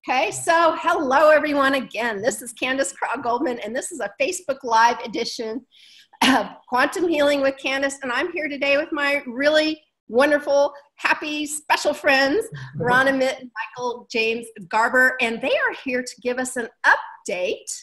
Okay, so hello everyone again. This is Candace Goldman, and this is a Facebook Live edition of Quantum Healing with Candace. And I'm here today with my really wonderful, happy, special friends, Ron, Amit, Michael, James, Garber, and they are here to give us an update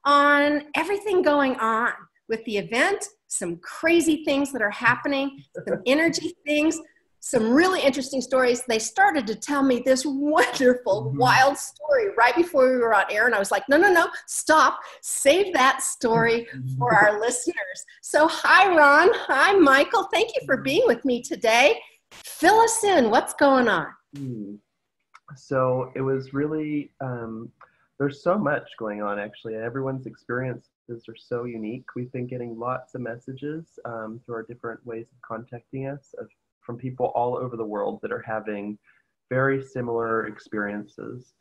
on everything going on with the event, some crazy things that are happening, some energy things, some really interesting stories. They started to tell me this wonderful, wild story right before we were on air. And I was like, no, stop. Save that story for our listeners. So hi, Ron. Hi, Michael. Thank you for being with me today. Fill us in. What's going on? So it was really, there's so much going on, actually. Everyone's experiences are so unique. We've been getting lots of messages through our different ways of contacting us from people all over the world that are having very similar experiences.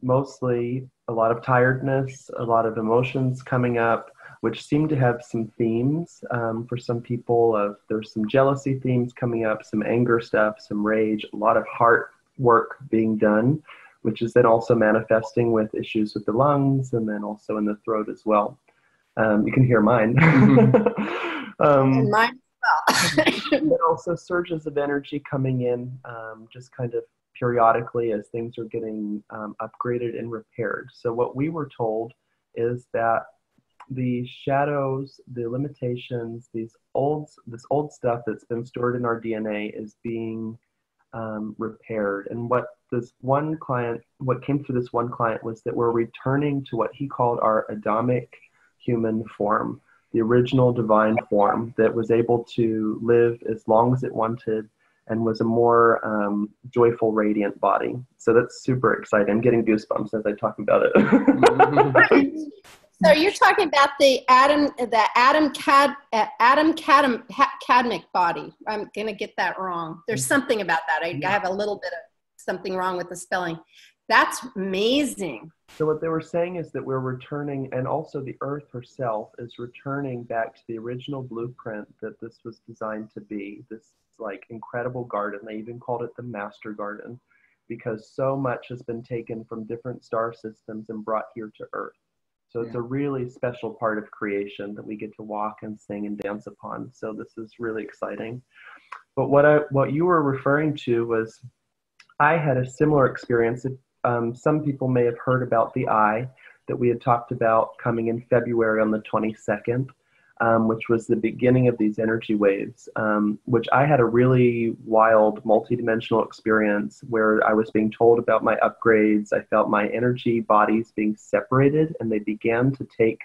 Mostly a lot of tiredness, a lot of emotions coming up, which seem to have some themes for some people. There's some jealousy themes coming up, some anger stuff, some rage, a lot of heart work being done, which is then also manifesting with issues with the lungs and then also in the throat as well. You can hear mine. And mine. And also surges of energy coming in just kind of periodically as things are getting upgraded and repaired. So what we were told is that the shadows, the limitations, this old stuff that's been stored in our DNA is being repaired. And what came through this one client was that we're returning to what he called our Adamic human form, the original divine form that was able to live as long as it wanted and was a more joyful, radiant body. So that's super exciting. I'm getting goosebumps as I talk about it. So you're talking about the cadmic body. I'm going to get that wrong. There's something about that. I have a little bit of something wrong with the spelling. That's amazing. So what they were saying is that we're returning, and also the earth herself is returning back to the original blueprint that this was designed to be, this like incredible garden. They even called it the master garden because so much has been taken from different star systems and brought here to earth. So it's a really special part of creation that we get to walk and sing and dance upon. So this is really exciting. But what you were referring to was I had a similar experience. Some people may have heard about the eye that we had talked about coming in February on the 22nd, which was the beginning of these energy waves, which I had a really wild multidimensional experience where I was being told about my upgrades. I felt my energy bodies being separated, and they began to take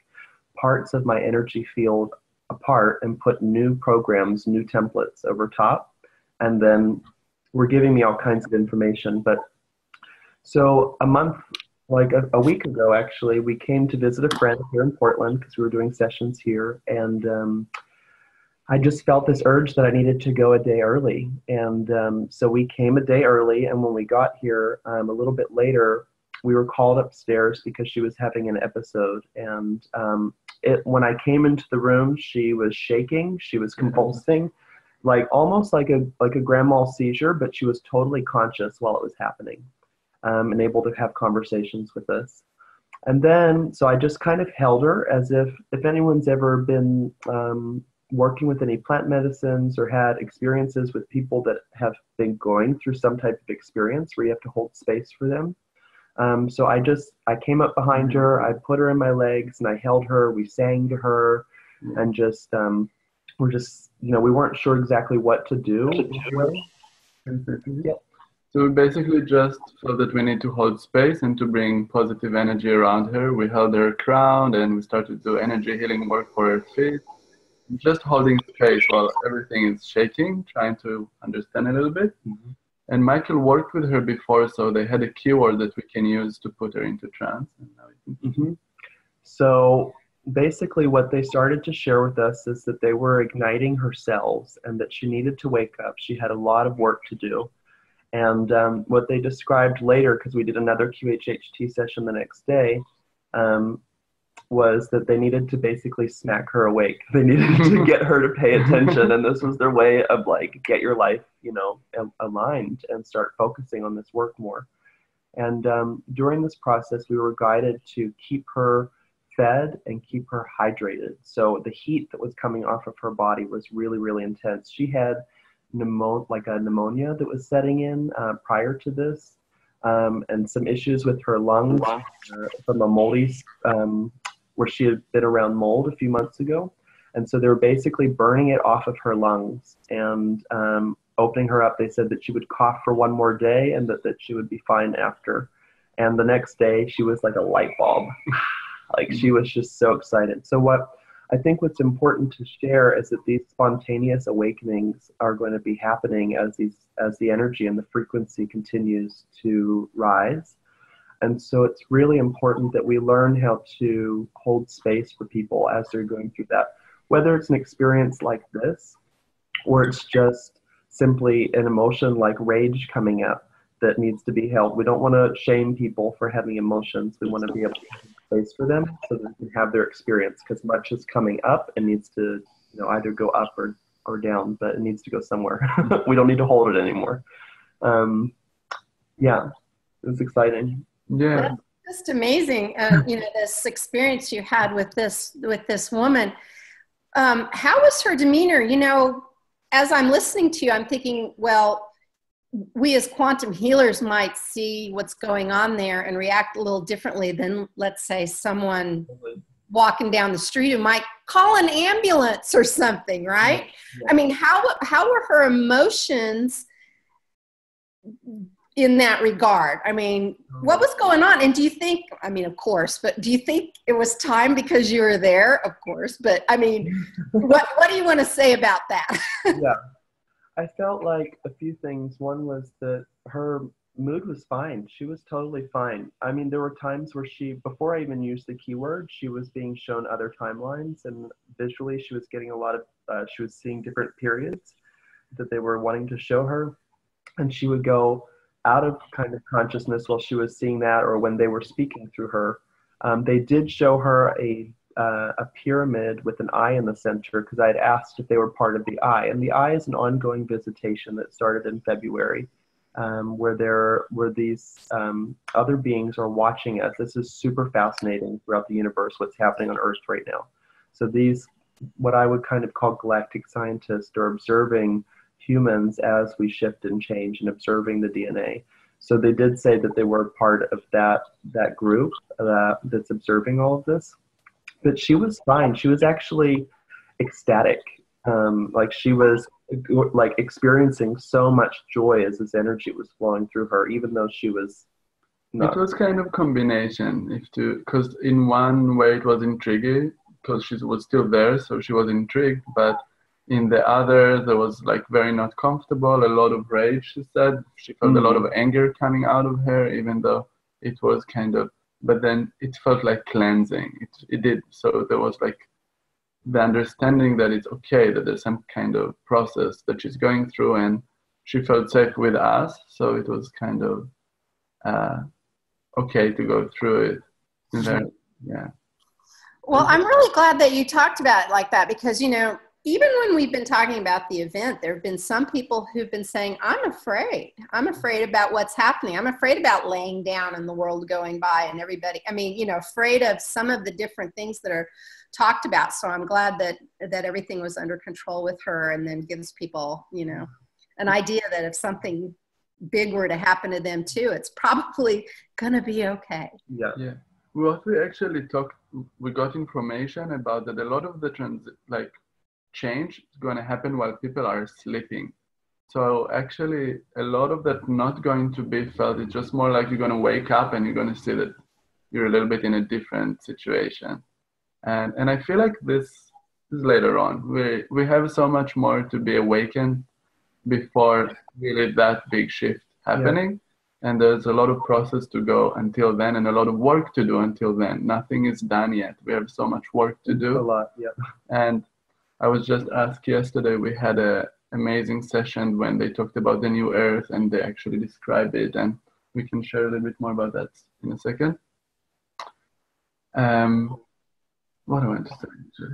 parts of my energy field apart and put new programs, new templates over top, and then were giving me all kinds of information. So a week ago, actually, we came to visit a friend here in Portland because we were doing sessions here. And I just felt this urge that I needed to go a day early. And so we came a day early. And when we got here a little bit later, we were called upstairs because she was having an episode. And when I came into the room, she was shaking. She was convulsing, almost like a grand mal seizure, but she was totally conscious while it was happening. And able to have conversations with us. And then, so I just kind of held her as if anyone's ever been working with any plant medicines or had experiences with people that have been going through some type of experience where you have to hold space for them. So I came up behind her, I put her in my legs and I held her, we sang to her and we weren't sure exactly what to do. Yeah. So we basically just felt that we need to hold space and to bring positive energy around her. We held her crown and we started to do energy healing work for her feet. Just holding space while everything is shaking, trying to understand a little bit. And Michael worked with her before, so they had a keyword that we can use to put her into trance. And now So basically what they started to share with us is that they were igniting her cells and that she needed to wake up. She had a lot of work to do. And what they described later, because we did another QHHT session the next day, was that they needed to basically smack her awake. They needed to get her to pay attention. And this was their way of get your life, aligned and start focusing on this work more. And during this process, we were guided to keep her fed and keep her hydrated. So the heat that was coming off of her body was really, really intense. She had pneumonia that was setting in prior to this, and some issues with her lungs from a moldy, where she had been around mold a few months ago. And so they were basically burning it off of her lungs and opening her up. They said that she would cough for one more day and that she would be fine after. And the next day she was like a light bulb. Like she was just so excited. So what's important to share is that these spontaneous awakenings are going to be happening as the energy and the frequency continues to rise. And so it's really important that we learn how to hold space for people as they're going through that, whether it's an experience like this, or it's just simply an emotion like rage coming up that needs to be held. We don't want to shame people for having emotions. We want to be able to hold space for them so that they can have their experience, because much is coming up and needs to either go up or down, but it needs to go somewhere. We don't need to hold it anymore. Yeah, it was exciting. Yeah. That's just amazing. This experience you had with this woman. How was her demeanor? As I'm listening to you, I'm thinking, well, we as quantum healers might see what's going on there and react a little differently than, let's say, someone walking down the street who might call an ambulance or something, right? Yeah. I mean, how were her emotions in that regard? I mean, what was going on? And do you think, I mean, of course, but do you think it was time because you were there? Of course, but I mean, what do you want to say about that? Yeah, I felt like a few things. One was that her mood was fine. She was totally fine. I mean, there were times where before I even used the keyword, she was being shown other timelines, and visually she was getting she was seeing different periods that they were wanting to show her. And she would go out of kind of consciousness while she was seeing that, or when they were speaking through her. They did show her a pyramid with an eye in the center, because I had asked if they were part of the eye. And the eye is an ongoing visitation that started in February, where these other beings are watching us. This is super fascinating throughout the universe, what's happening on Earth right now. So these, what I would kind of call galactic scientists, are observing humans as we shift and change and observing the DNA. So they did say that they were part of that group that's observing all of this. But she was fine. She was actually ecstatic. Like she was like experiencing so much joy as this energy was flowing through her, even though she was not. It was kind of combination, because in one way it was intriguing, because she was still there, so she was intrigued, but in the other, there was like very not comfortable, a lot of rage, she said. She felt a lot of anger coming out of her, even though it was kind of, but then it felt like cleansing. It did. So there was like the understanding that it's okay, that there's some kind of process that she's going through, and she felt safe with us. So it was kind of okay to go through it. Yeah. Well, I'm really glad that you talked about it like that, because, even when we've been talking about the event, there have been some people who've been saying, I'm afraid. I'm afraid about what's happening. I'm afraid about laying down and the world going by and everybody. I mean, afraid of some of the different things that are talked about. So I'm glad that everything was under control with her, and then gives people, an idea that if something big were to happen to them too, it's probably going to be okay. Yeah. What we actually we got information about that a lot of the change is going to happen while people are sleeping. So actually a lot of that not going to be felt. It's just more like you're going to wake up and you're going to see that you're a little bit in a different situation. And I feel like this is later on. We have so much more to be awakened before really that big shift happening. Yeah. And there's a lot of process to go until then, and a lot of work to do until then. Nothing is done yet. We have so much work to do. A lot, yeah. And I was just asked yesterday, we had an amazing session when they talked about the new Earth, and they actually described it, and we can share a little bit more about that in a second. What do I want to say?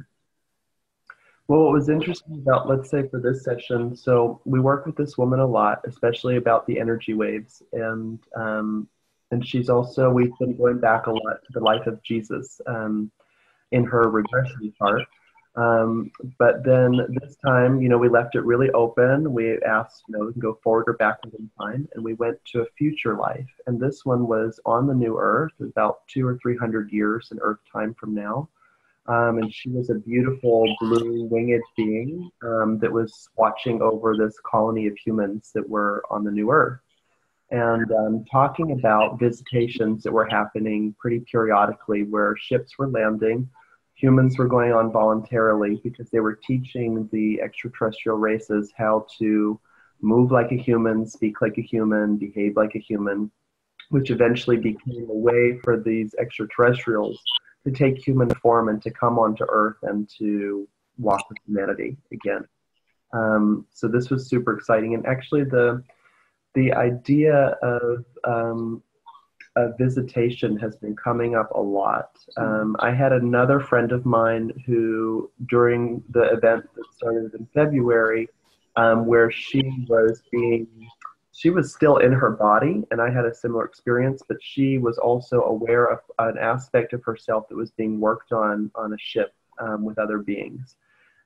Well, what was interesting about, let's say for this session, so we work with this woman a lot, especially about the energy waves. And And she's also, we've been going back a lot to the life of Jesus in her regression chart. But then this time, we left it really open. We asked, we can go forward or backward in time, and we went to a future life. And this one was on the new Earth, about 200 or 300 years in Earth time from now. And she was a beautiful blue winged being that was watching over this colony of humans that were on the new Earth. And talking about visitations that were happening pretty periodically, where ships were landing, humans were going on voluntarily because they were teaching the extraterrestrial races how to move like a human, speak like a human, behave like a human, which eventually became a way for these extraterrestrials to take human form and to come onto Earth and to walk with humanity again. So this was super exciting. And actually the idea of a visitation has been coming up a lot. I had another friend of mine who, during the event that started in February, where she was still in her body, and I had a similar experience, but she was also aware of an aspect of herself that was being worked on a ship with other beings.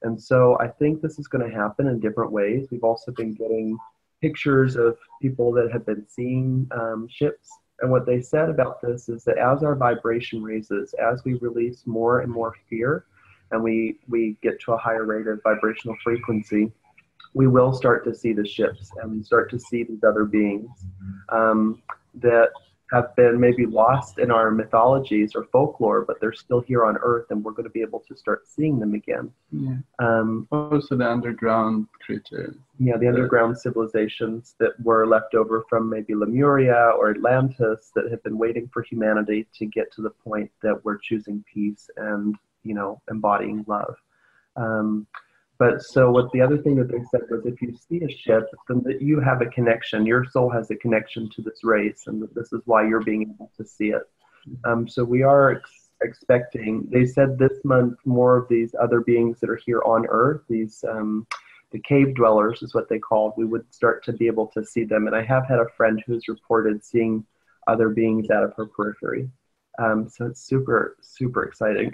And so I think this is going to happen in different ways. We've also been getting pictures of people that have been seeing ships. And what they said about this is that as our vibration raises, as we release more and more fear, and we get to a higher rate of vibrational frequency, we will start to see the ships and start to see these other beings that have been maybe lost in our mythologies or folklore, but they're still here on Earth, and we're going to be able to start seeing them again. Yeah. Also the underground creatures. Yeah, the underground civilizations that were left over from maybe Lemuria or Atlantis that have been waiting for humanity to get to the point that we're choosing peace and, embodying love. But so what the other thing that they said was, if you see a ship, then that you have a connection. Your soul has a connection to this race, and that this is why you're being able to see it. So we are expecting, they said this month, more of these other beings that are here on Earth, these the cave dwellers is what they called, we would start to be able to see them. And I have had a friend who's reported seeing other beings out of her periphery. So it's super, super exciting.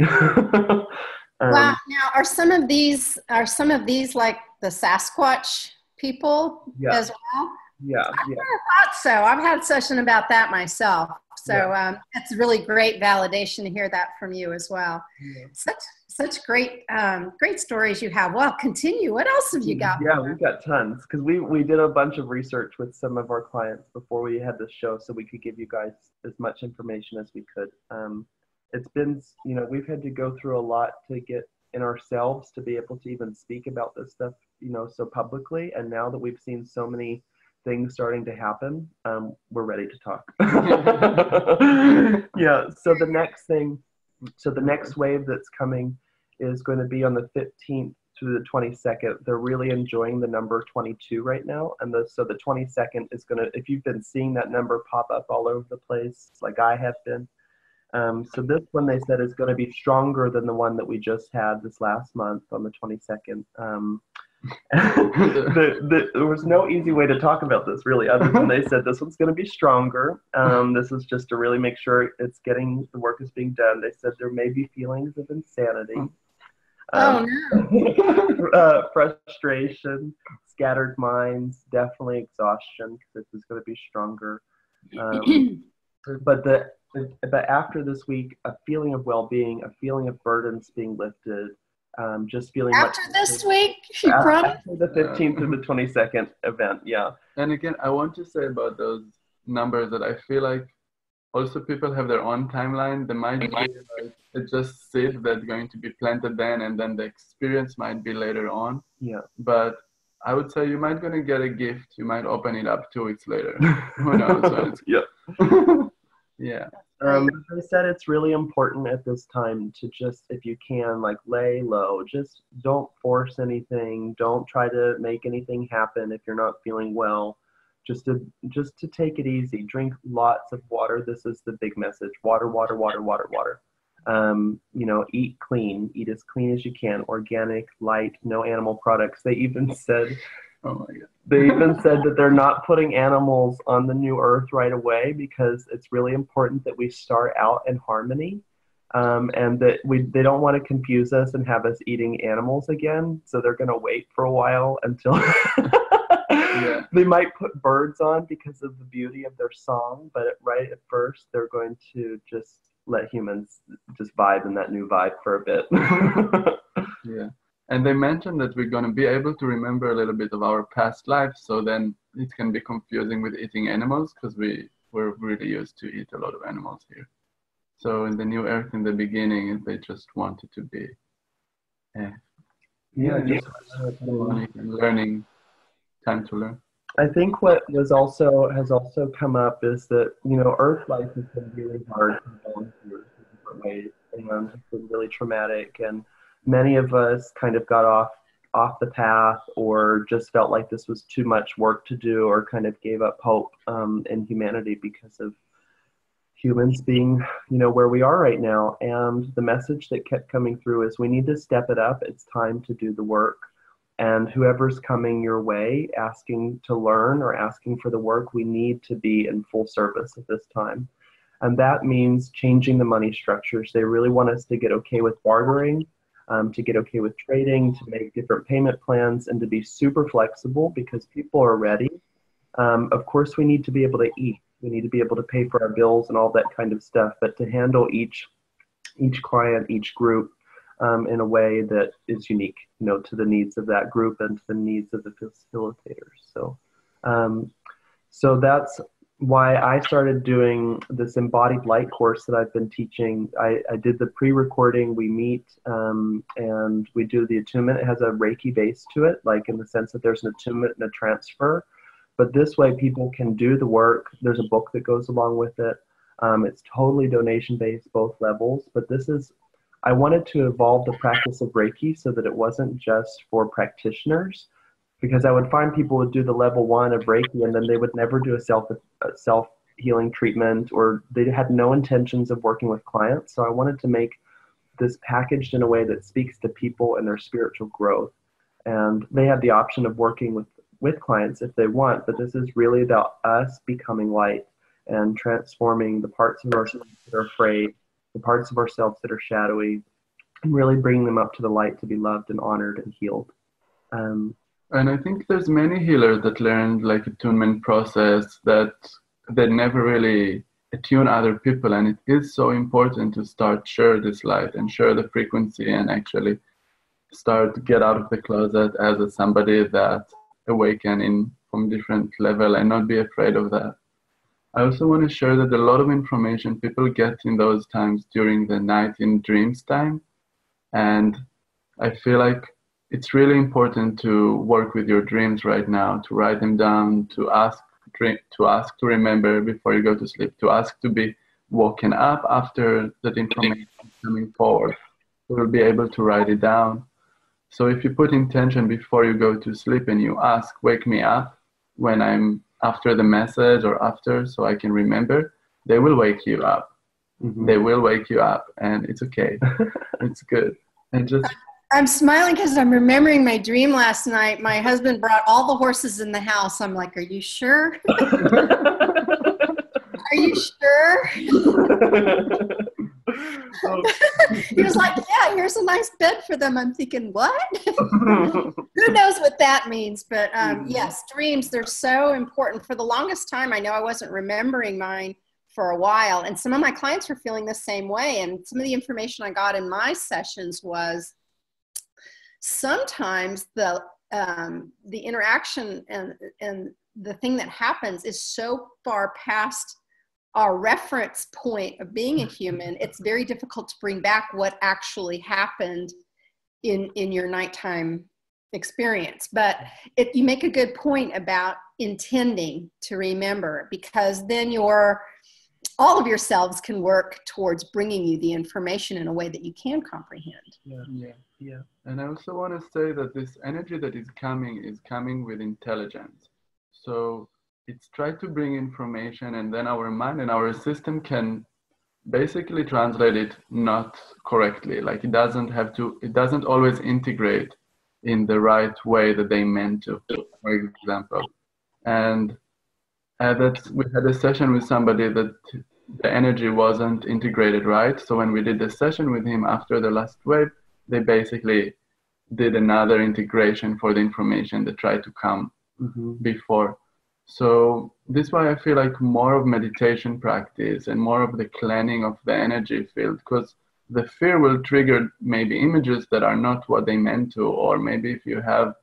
Wow. Now, are some of these like the Sasquatch people as well? Yeah. I thought so. I've had a session about that myself. So it's really great validation to hear that from you as well. Yeah. Such great great stories you have. Well, continue. What else have you got? Yeah, we've got tons, because we did a bunch of research with some of our clients before we had this show, so we could give you guys as much information as we could. It's been, we've had to go through a lot to get in ourselves to be able to even speak about this stuff, so publicly. And now that we've seen so many things starting to happen, we're ready to talk. Yeah. So the next wave that's coming is going to be on the 15th through the 22nd. They're really enjoying the number 22 right now. And so the 22nd is going to, if you've been seeing that number pop up all over the place, like I have been, so this one, they said, is going to be stronger than the one that we just had this last month on the 22nd. There was no easy way to talk about this, really, other than they said this one's going to be stronger. This is just to really make sure the work is being done. They said there may be feelings of insanity. Frustration, scattered minds, definitely exhaustion, because this is going to be stronger. But after this week, a feeling of well-being, a feeling of burdens being lifted, just feeling after this week, you promise? After the 15th to the 22nd event, yeah. And again, I want to say about those numbers that I feel like also people have their own timeline. They might be like, it's just seed that's going to be planted then, and then the experience might be later on. Yeah. But I would say you might gonna get a gift. You might open it up 2 weeks later. Who knows? Yeah. Yeah. They said it's really important at this time to just, if you can, like, lay low. Just don't force anything. Don't try to make anything happen if you're not feeling well. Just to take it easy. Drink lots of water. This is the big message. Water, water, water, water, water. Eat clean. Eat as clean as you can. Organic, light, no animal products. They even said Oh my God. They even said that they're not putting animals on the new earth right away because it's really important that we start out in harmony, and that they don't want to confuse us and have us eating animals again. So they're going to wait for a while until Yeah. they might put birds on because of the beauty of their song, but right at first they're going to just let humans just vibe in that new vibe for a bit. Yeah. And they mentioned that we're going to be able to remember a little bit of our past life, so then it can be confusing with eating animals because we're really used to eat a lot of animals here. So in the new earth, in the beginning, they just wanted to be just learning, time to learn. I think what has also come up is that, Earth life has been really hard to go through in different ways, and it's been really traumatic, and many of us kind of got off the path, or just felt like this was too much work to do, or kind of gave up hope in humanity because of humans being, where we are right now. And the message that kept coming through is we need to step it up. It's time to do the work. And whoever's coming your way, asking to learn or asking for the work, we need to be in full service at this time. And that means changing the money structures. They really want us to get okay with bartering, to get okay with trading, to make different payment plans, and to be super flexible because people are ready. Of course, we need to be able to eat. We need to be able to pay for our bills and all that kind of stuff. But to handle each client, each group, in a way that is unique, to the needs of that group and to the needs of the facilitators. So that's why I started doing this embodied light course that I've been teaching. I did the pre-recording. We meet and we do the attunement. It has a Reiki base to it, like in the sense that there's an attunement and a transfer. But this way people can do the work. There's a book that goes along with it. It's totally donation-based, both levels. But I wanted to evolve the practice of Reiki so that it wasn't just for practitioners, because I would find people would do the level 1 of Reiki and then they would never do a self-healing treatment, or they had no intentions of working with clients. So I wanted to make this packaged in a way that speaks to people and their spiritual growth. And they have the option of working with clients if they want, but this is really about us becoming light and transforming the parts of ourselves that are afraid, the parts of ourselves that are shadowy, and really bringing them up to the light to be loved and honored and healed. And I think there's many healers that learned like attunement process that they never really attune other people, and it is so important to start share this light and share the frequency and actually start to get out of the closet as somebody that awaken from different level and not be afraid of that. I also want to share that a lot of information people get in those times during the night in dreams time. And I feel like it's really important to work with your dreams right now, to write them down, to ask to remember before you go to sleep, to ask to be woken up after that information is coming forward. You will be able to write it down. So if you put intention before you go to sleep and you ask, wake me up when I'm after the message or after, so I can remember, they will wake you up. Mm-hmm. They will wake you up, and it's okay. It's good. And I'm smiling because I'm remembering my dream last night. My husband brought all the horses in the house. I'm like, are you sure? Are you sure? He was like, yeah, here's a nice bed for them. I'm thinking, what? Who knows what that means? But yes, dreams, they're so important. For the longest time, I know I wasn't remembering mine for a while. And some of my clients were feeling the same way. And some of the information I got in my sessions was sometimes the interaction and the thing that happens is so far past our reference point of being a human, it's very difficult to bring back what actually happened in your nighttime experience. But you make a good point about intending to remember, because then all of yourselves can work towards bringing you the information in a way that you can comprehend. Yeah. And I also want to say that this energy that is coming with intelligence. So it's try to bring information, and then our mind and our system can basically translate it not correctly. Like it doesn't always integrate in the right way that they meant to, for example. And we had a session with somebody that the energy wasn't integrated right. So when we did the session with him after the last wave, they basically did another integration for the information that tried to come before. So this is why I feel like more of meditation practice and more of the cleansing of the energy field, because the fear will trigger maybe images that are not what they meant to, or maybe if you have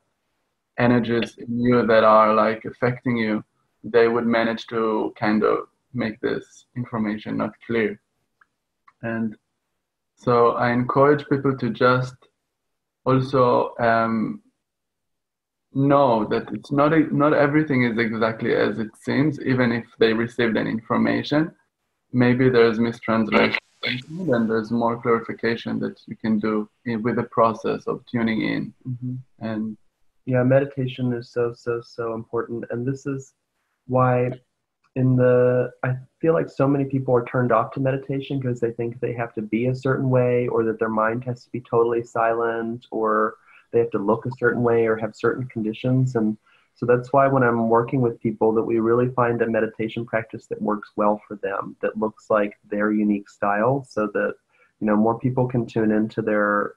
energies in you that are like affecting you, they would manage to kind of make this information not clear. And so I encourage people to just also know that it's not everything is exactly as it seems, even if they received an information. Maybe there's mistranslation and there's more clarification that you can do with the process of tuning in. And yeah, meditation is so important. And this is why I feel like so many people are turned off to meditation because they think they have to be a certain way, or that their mind has to be totally silent, or they have to look a certain way or have certain conditions. And so that's why when I'm working with people, that we really find a meditation practice that works well for them, that looks like their unique style, so that, you know, more people can tune into their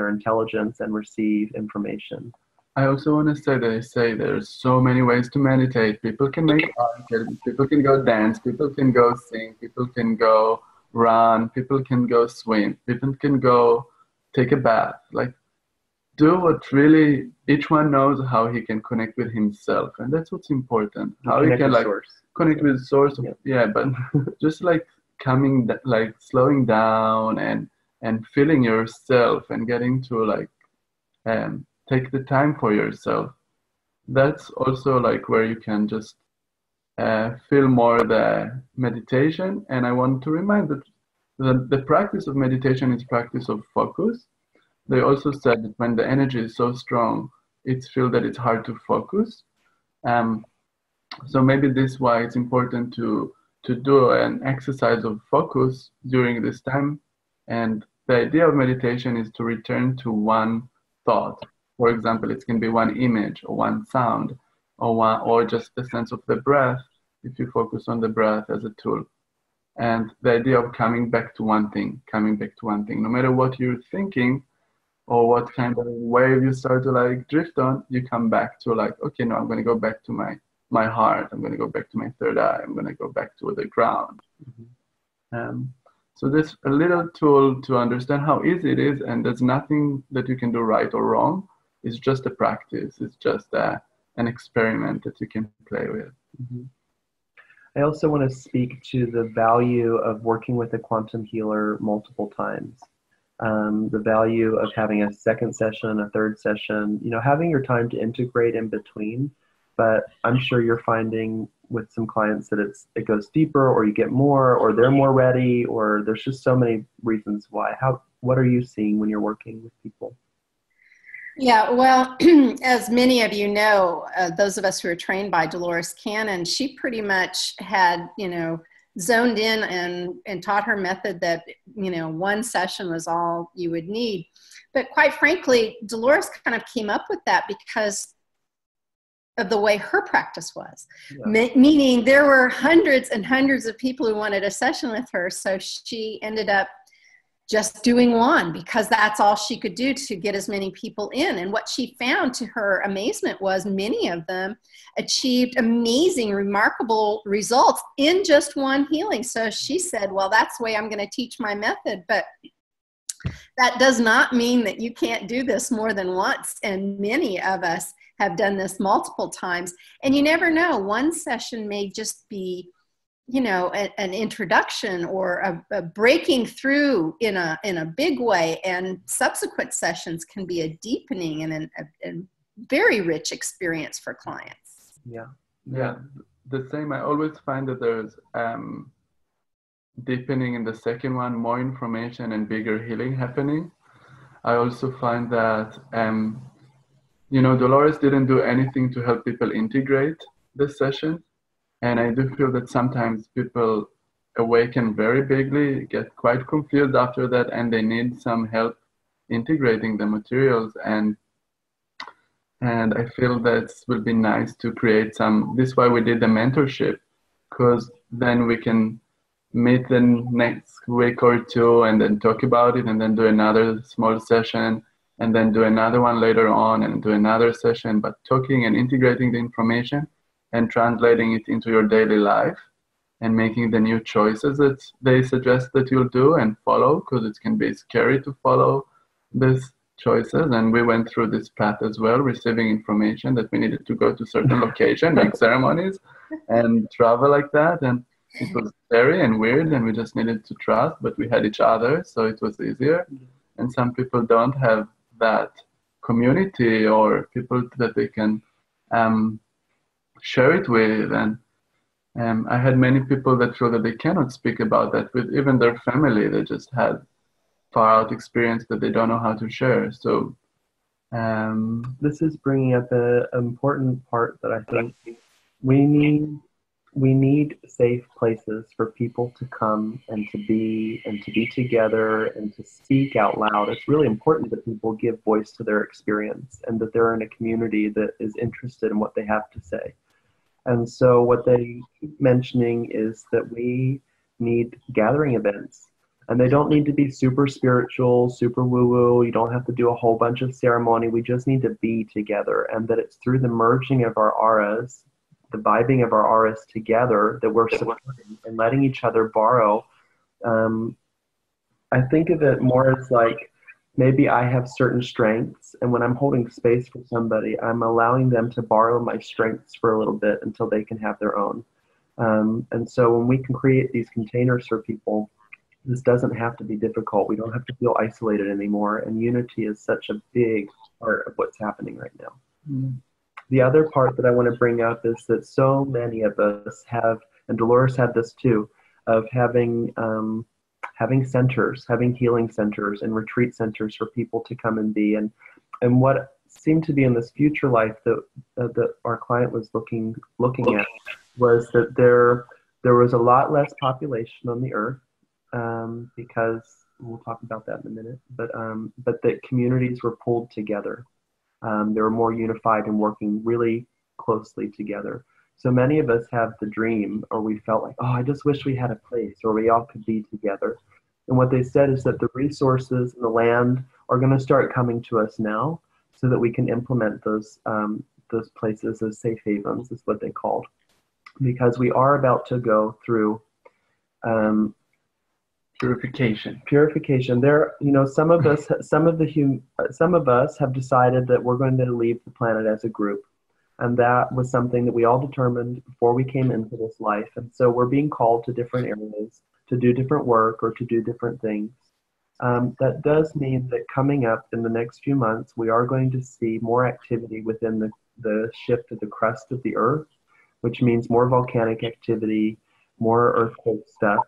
intelligence and receive information. I also want to say that there's so many ways to meditate. People can make art, people can go dance, people can go sing, people can go run, people can go swim, people can go take a bath. Like, do what really each one knows how he can connect with himself, and that's what's important. How he can like connect with the source of, but just like slowing down and feeling yourself and getting to like take the time for yourself. That's also like where you can just feel more the meditation. And I want to remind that the practice of meditation is practice of focus. They also said that when the energy is so strong, it's feel that it's hard to focus. So maybe this is why it's important to do an exercise of focus during this time. And the idea of meditation is to return to one thought. For example, it can be one image or one sound or just the sense of the breath, if you focus on the breath as a tool. And the idea of coming back to one thing, no matter what you're thinking or what kind of wave you start to like drift on, you come back to like, okay, no, I'm going to go back to my heart. I'm going to go back to my third eye. I'm going to go back to the ground. So there's a little tool to understand how easy it is, and there's nothing that you can do right or wrong. It's just a practice. It's just an experiment that you can play with. I also want to speak to the value of working with a quantum healer multiple times. The value of having a second session, a third session, you know, having your time to integrate in between. But I'm sure you're finding with some clients that it goes deeper, or you get more, or they're more ready, or there's just so many reasons why. What are you seeing when you're working with people? Yeah, well, as many of you know, those of us who are trained by Dolores Cannon, she pretty much had, you know, zoned in and taught her method that, you know, one session was all you would need. But quite frankly, Dolores kind of came up with that because of the way her practice was. Meaning there were hundreds and hundreds of people who wanted a session with her. So she ended up just doing one because that's all she could do to get as many people in. And what she found, to her amazement, was many of them achieved amazing, remarkable results in just one healing. So she said, well, that's the way I'm going to teach my method. But that does not mean that you can't do this more than once. And many of us have done this multiple times. And you never know, one session may just be, you know, an introduction or a breaking through in a big way, and subsequent sessions can be a deepening and a very rich experience for clients. Yeah, the same. I always find that there's deepening in the second one, more information and bigger healing happening. I also find that you know, Dolores didn't do anything to help people integrate this session. And I do feel that sometimes people awaken very bigly, get quite confused after that, and they need some help integrating the materials. And And I feel that will be nice to create some, this is why we did the mentorship, because then we can meet the next week or two and then talk about it and then do another small session and then do another one later on and do another session, but talking and integrating the information and translating it into your daily life and making the new choices that they suggest that you'll do and follow, because it can be scary to follow these choices. And we went through this path as well, receiving information that we needed to go to certain location, make ceremonies and travel like that. And it was scary and weird, and we just needed to trust, but we had each other, so it was easier. And some people don't have that community or people that they can share it with. And I had many people that feel that they cannot speak about that with even their family. They just had far out experience that they don't know how to share. So this is bringing up an important part that I think we need safe places for people to come and to be together and to speak out loud. It's really important that people give voice to their experience and that they're in a community that is interested in what they have to say. And so what they keep mentioning is that we need gathering events. And they don't need to be super spiritual, super woo-woo. You don't have to do a whole bunch of ceremony. We just need to be together. And that it's through the merging of our auras, the vibing of our auras together, that we're supporting and letting each other borrow. I think of it more as like, maybe I have certain strengths, and when I'm holding space for somebody, I'm allowing them to borrow my strengths for a little bit until they can have their own. And so when we can create these containers for people, this doesn't have to be difficult. We don't have to feel isolated anymore. And unity is such a big part of what's happening right now. Mm. The other part that I want to bring up is that so many of us have, and Dolores had this too, of having centers, having healing centers and retreat centers for people to come and be. And what seemed to be in this future life that our client was looking at was that there was a lot less population on the earth, because we'll talk about that in a minute, but that communities were pulled together. They were more unified and working really closely together. So many of us have the dream, or we felt like, oh, I just wish we had a place where we all could be together. And what they said is that the resources and the land are going to start coming to us now, so that we can implement those places as safe havens, is what they called, because we are about to go through Purification. There, some of us have decided that we're going to leave the planet as a group, and that was something that we all determined before we came into this life. And so we're being called to different areas to do different work or to do different things. That does mean that coming up in the next few months, we are going to see more activity within the shift of the crust of the earth, which means more volcanic activity, more earthquake stuff.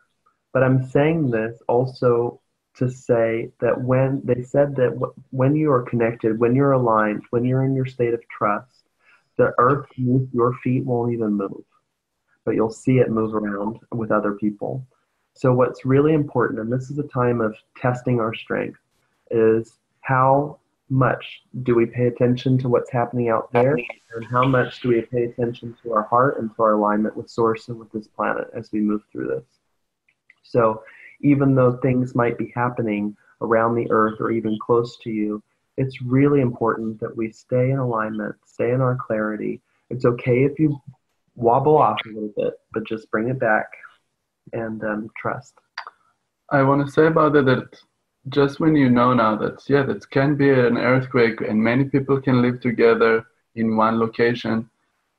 But I'm saying this also to say that when they said that when you are connected, when you're aligned, when you're in your state of trust, the earth beneath your feet won't even move, but you'll see it move around with other people. So what's really important, and this is a time of testing our strength, is how much do we pay attention to what's happening out there, and how much do we pay attention to our heart and to our alignment with Source and with this planet as we move through this. So even though things might be happening around the earth or even close to you, it's really important that we stay in alignment, stay in our clarity. It's okay if you wobble off a little bit, but just bring it back and trust. I want to say about it that just when you know now that, yeah, that can be an earthquake and many people can live together in one location,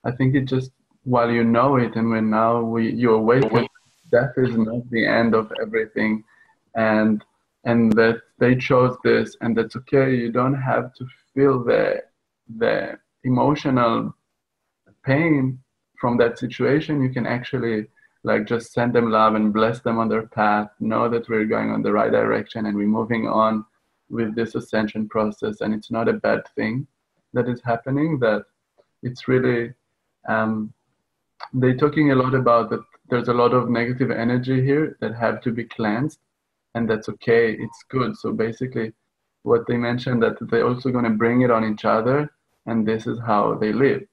I think it just, while you know it and when now you awaken, death is not the end of everything, and that they chose this, and that's okay. You don't have to feel the emotional pain from that situation. You can actually just send them love and bless them on their path, know that we're going on the right direction and we're moving on with this ascension process, and it's not a bad thing that is happening, that it's really they're talking a lot about that there's a lot of negative energy here that have to be cleansed, and that's okay, it's good. So basically what they mentioned, that they're also going to bring it on each other, and this is how they live.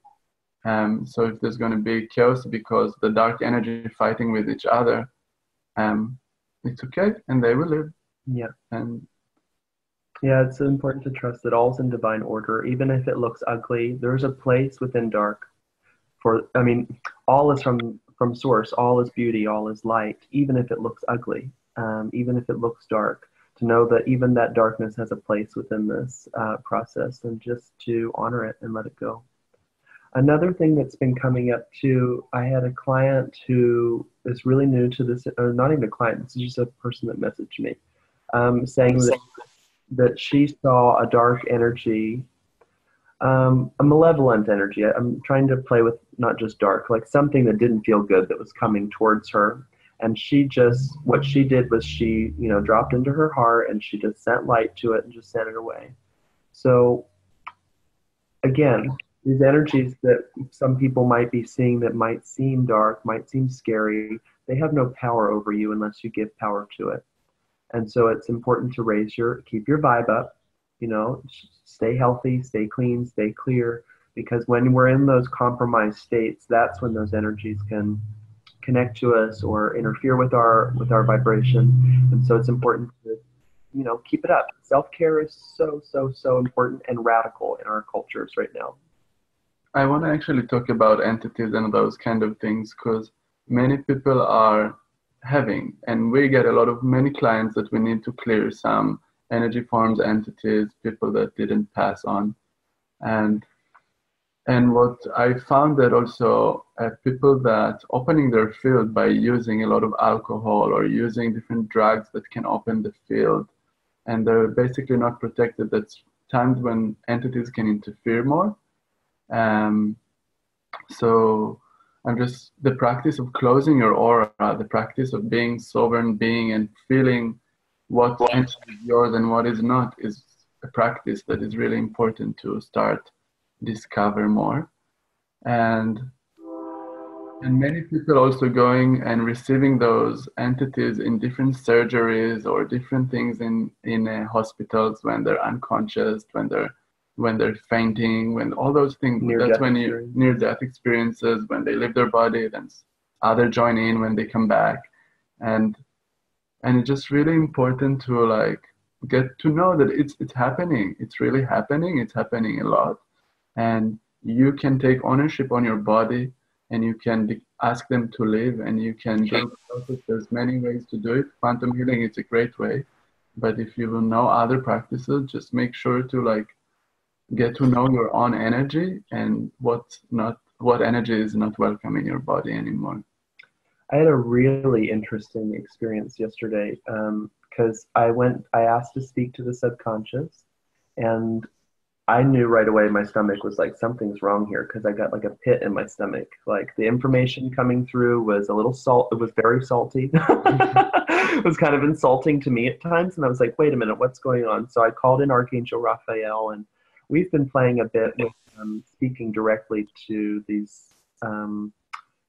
So if there's going to be chaos because the dark energy fighting with each other, it's okay, and they will live. Yeah. And yeah, it's important to trust that all's in divine order, even if it looks ugly. There's a place within dark. I mean, all is from source. All is beauty. All is light. Even if it looks ugly, even if it looks dark, to know that even that darkness has a place within this process, and just to honor it and let it go. Another thing that's been coming up too, I had a client who is really new to this, or not even a client, this is just a person that messaged me, saying that she saw a dark energy, a malevolent energy. I'm trying to play with not just dark, like something that didn't feel good that was coming towards her. And what she did was she, dropped into her heart and she just sent light to it and just sent it away. So again, these energies that some people might be seeing that might seem dark, might seem scary, they have no power over you unless you give power to it. And so it's important to keep your vibe up, stay healthy, stay clean, stay clear, because when we're in those compromised states, that's when those energies can connect to us or interfere with our vibration. And so it's important to, keep it up. Self-care is so, so, so important and radical in our cultures right now. I want to actually talk about entities and those kind of things, because many people are having, and we get many clients that we need to clear some energy forms, entities, people that didn't pass on. And what I found that also people that opening their field by using a lot of alcohol or using different drugs that can open the field, and they're basically not protected. That's times when entities can interfere more. So just the practice of closing your aura, the practice of being sovereign being and feeling what entity is yours and what is not, is a practice that is really important to start discover more. And many people also going and receiving those entities in different surgeries or different things in hospitals when they're unconscious, when they're fainting, when all those things, that's when near-death experiences, when they leave their body, then others join in when they come back. And it's just really important to get to know that it's happening. It's really happening. It's happening a lot. And you can take ownership on your body, and you can ask them to live, and you can do it. There's many ways to do it. Quantum healing is a great way. But if you will know other practices, just make sure to get to know your own energy and what energy is not welcome in your body anymore. I had a really interesting experience yesterday because I asked to speak to the subconscious, and I knew right away my stomach was like, something's wrong here, because I got like a pit in my stomach. Like the information coming through was a little it was very salty. It was kind of insulting to me at times, and I was like, wait a minute, what's going on? So I called in Archangel Raphael, and we've been playing a bit with speaking directly to these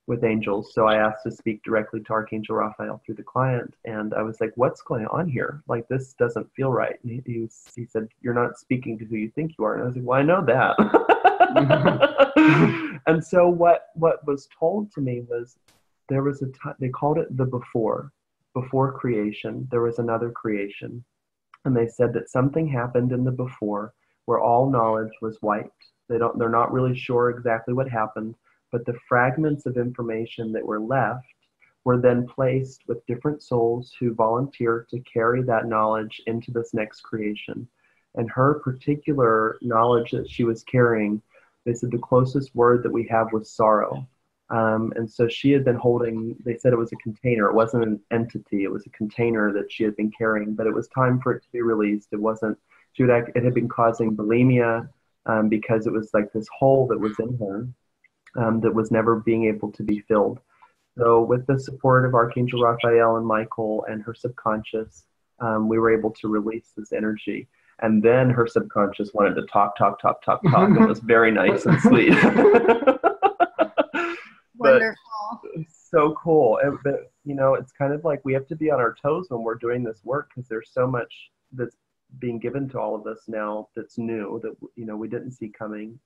with angels. So I asked to speak directly to Archangel Raphael through the client, and I was like, what's going on here? Like, this doesn't feel right. And he said, you're not speaking to who you think you are. And I was like, well, I know that. And so what was told to me was there was a time, they called it the before creation, there was another creation. And they said that something happened in the before where all knowledge was wiped. They're not really sure exactly what happened, but the fragments of information that were left were then placed with different souls who volunteered to carry that knowledge into this next creation. And her particular knowledge that she was carrying, they said the closest word that we have was sorrow. And so she had been holding, they said it was a container. It wasn't an entity. It was a container that she had been carrying, but it was time for it to be released. It had been causing bulimia because it was like this hole that was in her that was never being able to be filled. So with the support of Archangel Raphael and Michael and her subconscious, we were able to release this energy. And then her subconscious wanted to talk. It was very nice and sweet. Wonderful. So cool. But, it's kind of like we have to be on our toes when we're doing this work, because there's so much that's being given to all of us now that's new, that, you know, we didn't see coming.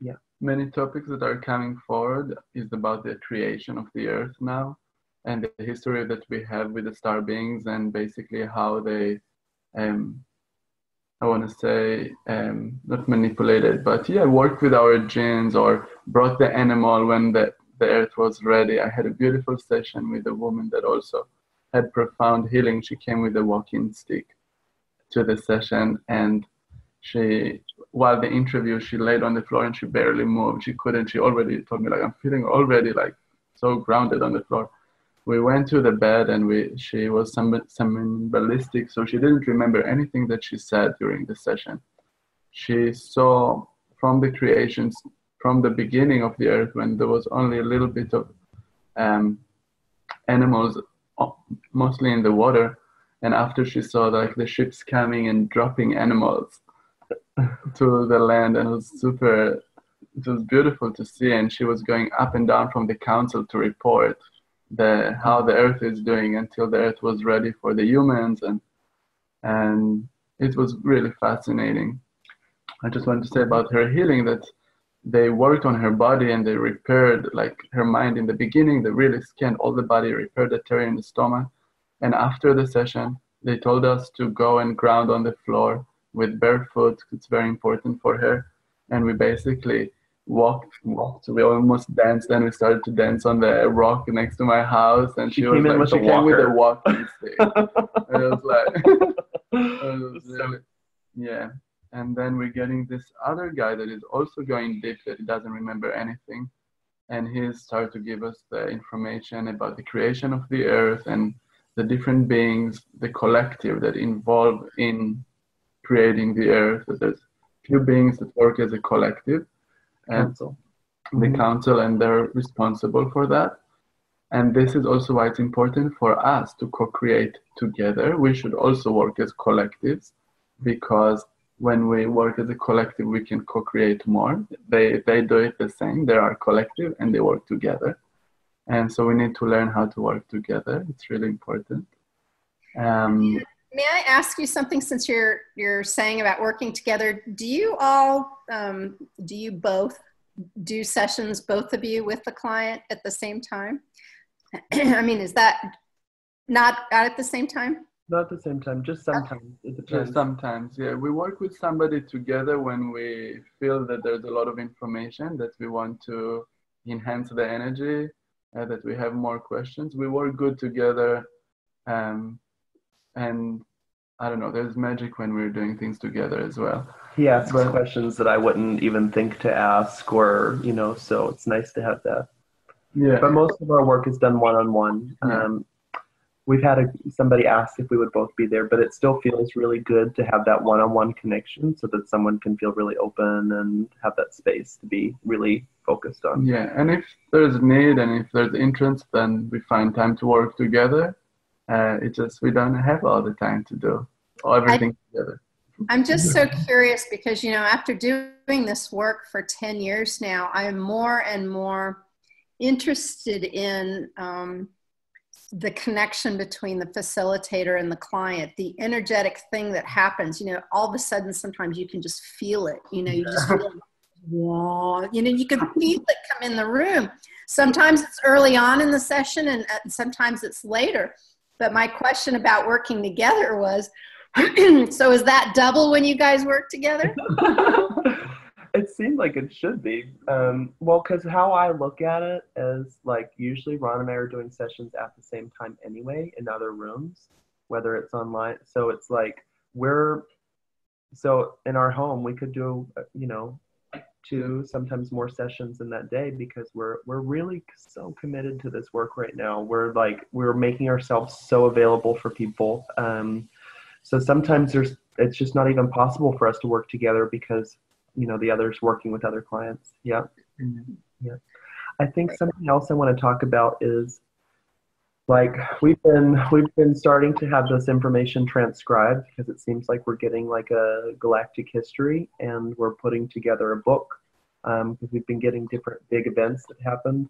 Yeah. Many topics that are coming forward is about the creation of the earth now, and the history that we have with the star beings, and basically how they, I want to say, not manipulated, but yeah, worked with our genes or brought the animal when the earth was ready. I had a beautiful session with a woman that also had profound healing. She came with a walking stick to the session, and she, while the interview, she laid on the floor and she barely moved. She couldn't. She already told me, like, I'm feeling already like so grounded on the floor. We went to the bed, and she was some ballistic, so she didn't remember anything that she said during the session. She saw from the creations, from the beginning of the earth, when there was only a little bit of animals, mostly in the water, and after she saw like the ships coming and dropping animals to the land, and it was beautiful to see. And she was going up and down from the council to report how the earth is doing until the earth was ready for the humans, and it was really fascinating. I just wanted to say about her healing that they worked on her body and they repaired like her mind in the beginning. They really scanned all the body, repaired the tear in the stomach, and after the session they told us to go and ground on the floor with barefoot. It's very important for her, and we basically walked. We almost danced, and we started to dance on the rock next to my house, and she was like the walker with the walking stick. And it was like, it was really, yeah. And then we're getting this other guy that is also going deep, that he doesn't remember anything, and he started to give us the information about the creation of the earth and the different beings, the collective that involved in creating the earth. That there's few beings that work as a collective, and the council, and they're responsible for that. And this is also why it's important for us to co-create together. We should also work as collectives, because when we work as a collective, we can co-create more. They do it the same. They are collective and they work together. And so we need to learn how to work together. It's really important. May I ask you something, since you're saying about working together? Do you all, do you both do sessions, both of you, with the client at the same time? I mean, is that not at the same time? Not at the same time, just sometimes. It depends. Just sometimes, yeah. We work with somebody together when we feel that there's a lot of information that we want to enhance the energy, that we have more questions. We work good together. And I don't know, there's magic when we're doing things together as well. He asks questions that I wouldn't even think to ask, or, you know, so it's nice to have that. Yeah. But most of our work is done one-on-one. Yeah. We've had somebody ask if we would both be there, but it still feels really good to have that one-on-one connection so that someone can feel really open and have that space to be really focused on. Yeah, and if there's need and if there's interest, then we find time to work together. It's just we don't have all the time to do everything together. I'm just so curious because, you know, after doing this work for 10 years now, I'm more and more interested in the connection between the facilitator and the client, the energetic thing that happens. You know, all of a sudden, sometimes you can just feel it. You know, you just feel, whoa, you know, you can feel it come in the room. Sometimes it's early on in the session, and sometimes it's later. But my question about working together was, so is that double when you guys work together? It seemed like it should be. Well, because how I look at it is, like, usually Ron and I are doing sessions at the same time anyway in other rooms, whether it's online. So it's like so in our home, we could do, you know, 2, sometimes more sessions in that day, because we're really so committed to this work right now. We're making ourselves so available for people. So sometimes it's just not even possible for us to work together because, you know, the other's working with other clients. Yeah. Mm-hmm. Yeah. I think something else I want to talk about is, like, we've been starting to have this information transcribed, because it seems like we're getting like a galactic history, and we're putting together a book, because we've been getting different big events that happened.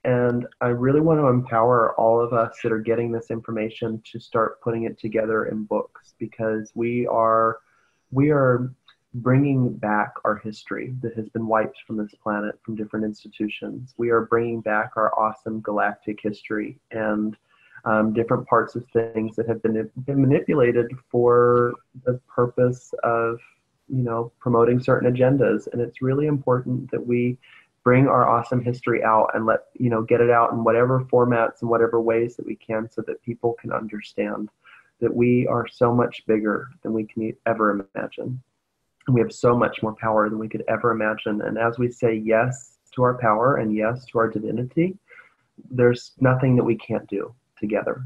And I really want to empower all of us that are getting this information to start putting it together in books, because we are bringing back our history that has been wiped from this planet from different institutions. We are bringing back our awesome galactic history and different parts of things that have been manipulated for the purpose of, promoting certain agendas. And it's really important that we bring our awesome history out and get it out in whatever formats and whatever ways that we can, so that people can understand that we are so much bigger than we can ever imagine. And we have so much more power than we could ever imagine. And as we say yes to our power and yes to our divinity, there's nothing that we can't do together.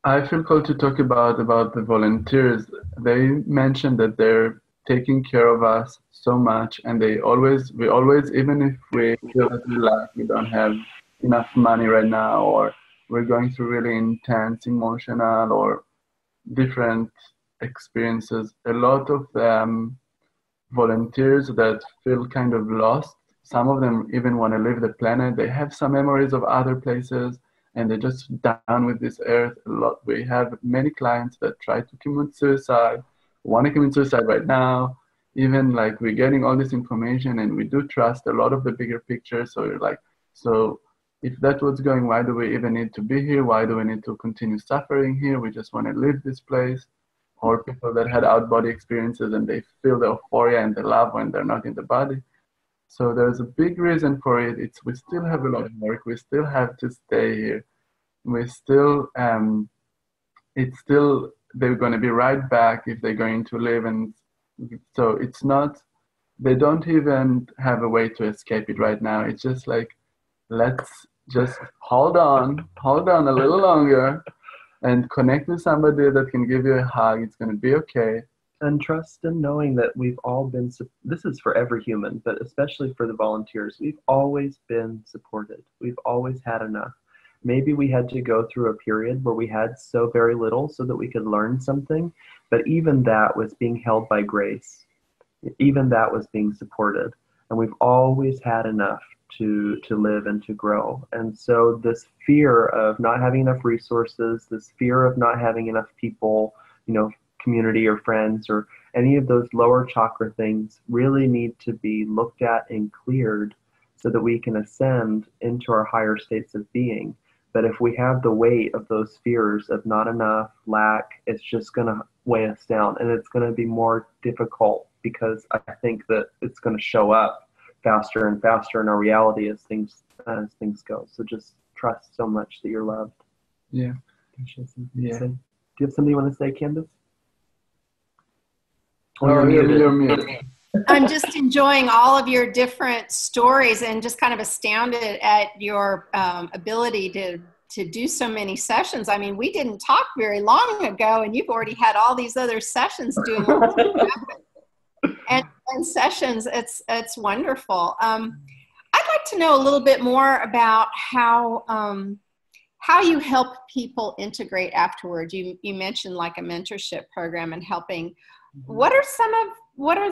I feel called to talk about the volunteers. They mentioned that they're taking care of us so much, and we always, even if we feel that we don't have enough money right now, or we're going through really intense emotional or different experiences, a lot of them volunteers that feel kind of lost. Some of them even want to leave the planet. They have some memories of other places, and they're just down with this earth a lot. We have many clients that try to commit suicide, want to commit suicide right now. Even like we're getting all this information, and we do trust a lot of the bigger picture. So you're like, so if that's what's going, why do we even need to be here? Why do we need to continue suffering here? We just want to leave this place. Or people that had out-body experiences and they feel the euphoria and the love when they're not in the body. So there's a big reason for it. We still have a lot of work. We still have to stay here. We still, they're going to be right back if they're going to live. And so it's not, they don't even have a way to escape it right now. It's just like, let's just hold on a little longer and connect with somebody that can give you a hug. It's going to be okay. And trust in knowing that we've all been, this is for every human, but especially for the volunteers, we've always been supported. We've always had enough. Maybe we had to go through a period where we had so very little so that we could learn something, but even that was being held by grace. Even that was being supported. And we've always had enough to live and to grow. And so this fear of not having enough resources, this fear of not having enough people, community or friends or any of those lower chakra things really need to be looked at and cleared so that we can ascend into our higher states of being. But if we have the weight of those fears of not enough, lack, it's just going to weigh us down, and it's going to be more difficult, because I think that it's going to show up faster and faster in our reality as things go. So just trust so much that you're loved. Yeah. Yeah. Do you have something you want to say, Candace? Oh, you're muted. I'm just enjoying all of your different stories and just kind of astounded at your ability to do so many sessions. I mean, we didn't talk very long ago, and you've already had all these other sessions doing and sessions. It's wonderful. I'd like to know a little bit more about how you help people integrate afterwards. You mentioned like a mentorship program and helping. What are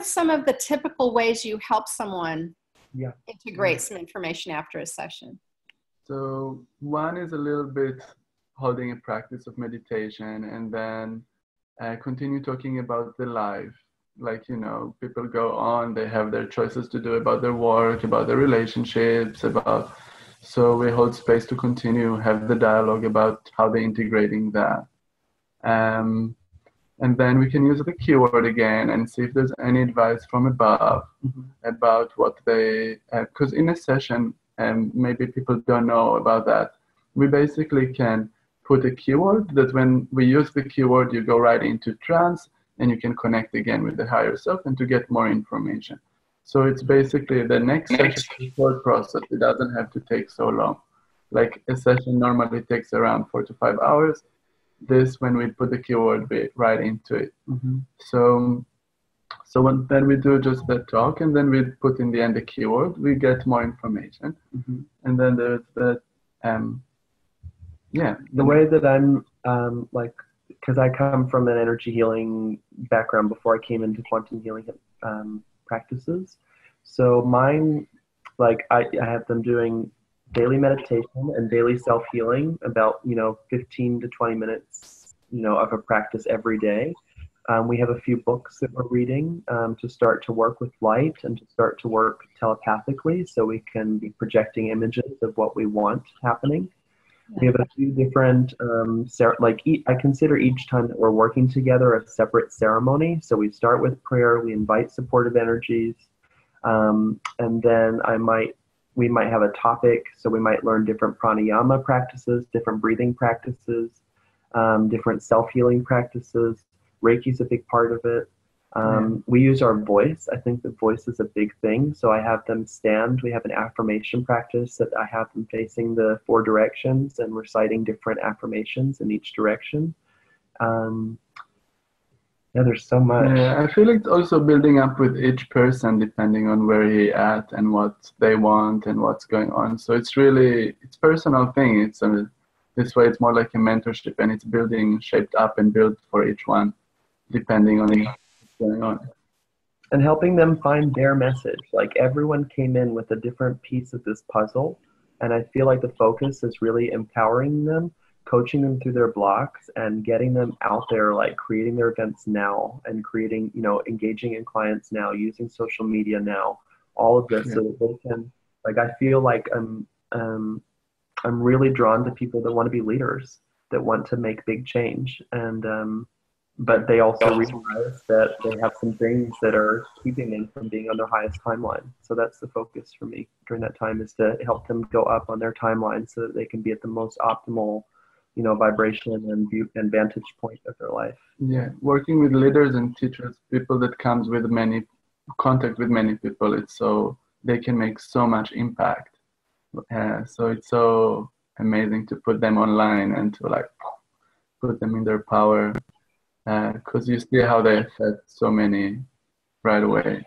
some of the typical ways you help someone integrate some information after a session? So one is a little bit holding a practice of meditation, and then continue talking about the life. Like, people go on, they have their choices to do about their work, about their relationships, so we hold space to continue, have the dialogue about how they're integrating that. And then we can use the keyword again and see if there's any advice from above about what they, because in a session, maybe people don't know about that, we basically can put a keyword that when we use the keyword, you go right into trance, and you can connect again with the higher self and to get more information. So it's basically the next session is a short process. It doesn't have to take so long. Like a session normally takes around 4 to 5 hours. This, when we put the keyword, we right into it. So then we do just that talk, and then we put in the end the keyword. We get more information, and then there's that. The way that I'm because I come from an energy healing background before I came into quantum healing practices. So mine, like I have them doing daily meditation and daily self-healing, about 15 to 20 minutes of a practice every day. We have a few books that we're reading to start to work with light and to start to work telepathically, so we can be projecting images of what we want happening. We have a few different, I consider each time that we're working together a separate ceremony. So we start with prayer, we invite supportive energies, and then we might have a topic. So we might learn different pranayama practices, different breathing practices, different self-healing practices. Reiki's a big part of it. We use our voice. I think the voice is a big thing. So I have them stand. We have an affirmation practice that I have them facing the 4 directions and reciting different affirmations in each direction. There's so much. Yeah, I feel it's also building up with each person depending on where he at and what they want and what's going on. So it's personal thing. This way it's more like a mentorship, and it's shaped up and built for each one depending on what's going on. And helping them find their message. Like, everyone came in with a different piece of this puzzle, and I feel like the focus is really empowering them, coaching them through their blocks, and getting them out there, like creating their events now and creating, engaging in clients now, using social media now, all of this. So that they can, I feel like I'm really drawn to people that want to be leaders, that want to make big change, and but they also realize that they have some things that are keeping them from being on their highest timeline. So that's the focus for me during that time, is to help them go up on their timeline so that they can be at the most optimal, vibration and vantage point of their life. Yeah, working with leaders and teachers, people that comes with contact with many people, it's so they can make so much impact. So it's so amazing to put them online and to put them in their power. Because you see how they affect so many right away.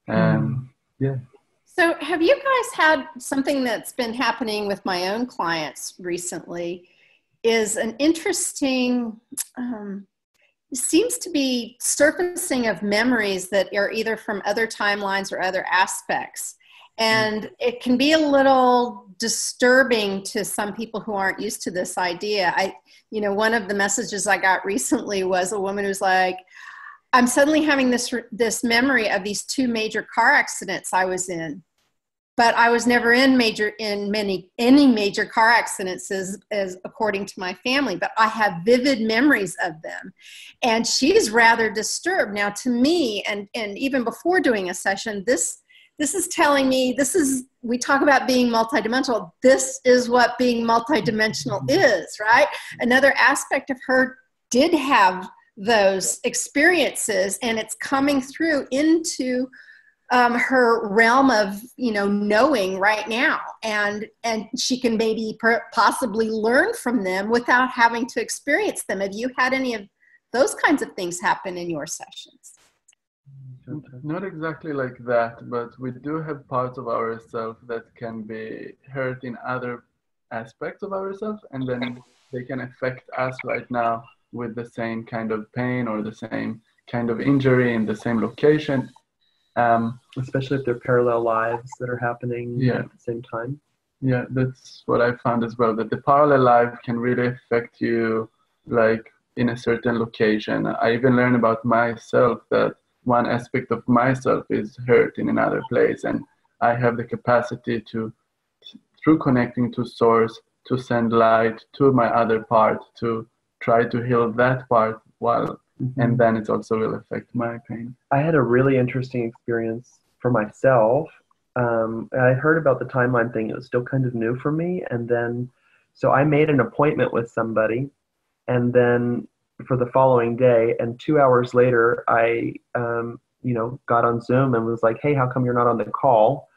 Yeah. So have you guys had something that's been happening with my own clients recently, is an interesting, seems to be surfacing of memories that are either from other timelines or other aspects. And it can be a little disturbing to some people who aren't used to this idea. One of the messages I got recently was a woman who's like, I'm suddenly having this memory of these 2 major car accidents I was in, but I was never in any major car accidents as according to my family, but I have vivid memories of them. And she's rather disturbed. Now, to me, and even before doing a session, this is telling me, we talk about being multidimensional. This is what being multidimensional is, right? Another aspect of her did have those experiences, and it's coming through into her realm of, knowing right now. And she can maybe possibly learn from them without having to experience them. Have you had any of those kinds of things happen in your sessions? Not exactly like that, but we do have parts of ourselves that can be hurt in other aspects of ourselves, and then they can affect us right now with the same kind of pain or the same kind of injury in the same location. Especially if they're parallel lives that are happening at the same time. Yeah, that's what I found as well, that the parallel life can really affect you in a certain location. I even learned about myself that one aspect of myself is hurt in another place, and I have the capacity to, through connecting to source, to send light to my other part, to try to heal that part and then it also will affect my pain. I had a really interesting experience for myself. I heard about the timeline thing. It was still kind of new for me. And then, so I made an appointment with somebody, and then for the following day, and 2 hours later, I, got on Zoom and was like, hey, how come you're not on the call?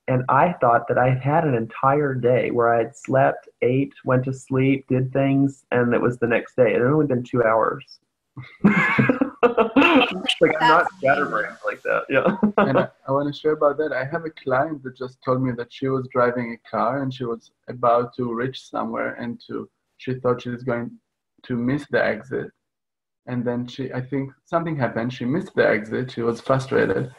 And I thought that I had an entire day where I had slept, ate, went to sleep, did things, and it was the next day. It had only been 2 hours. I'm not scatterbrained like that. Yeah. And I want to share about that. I have a client that just told me that she was driving a car and she was about to reach somewhere, and she thought she was going to miss the exit. And then I think something happened. She missed the exit. She was frustrated.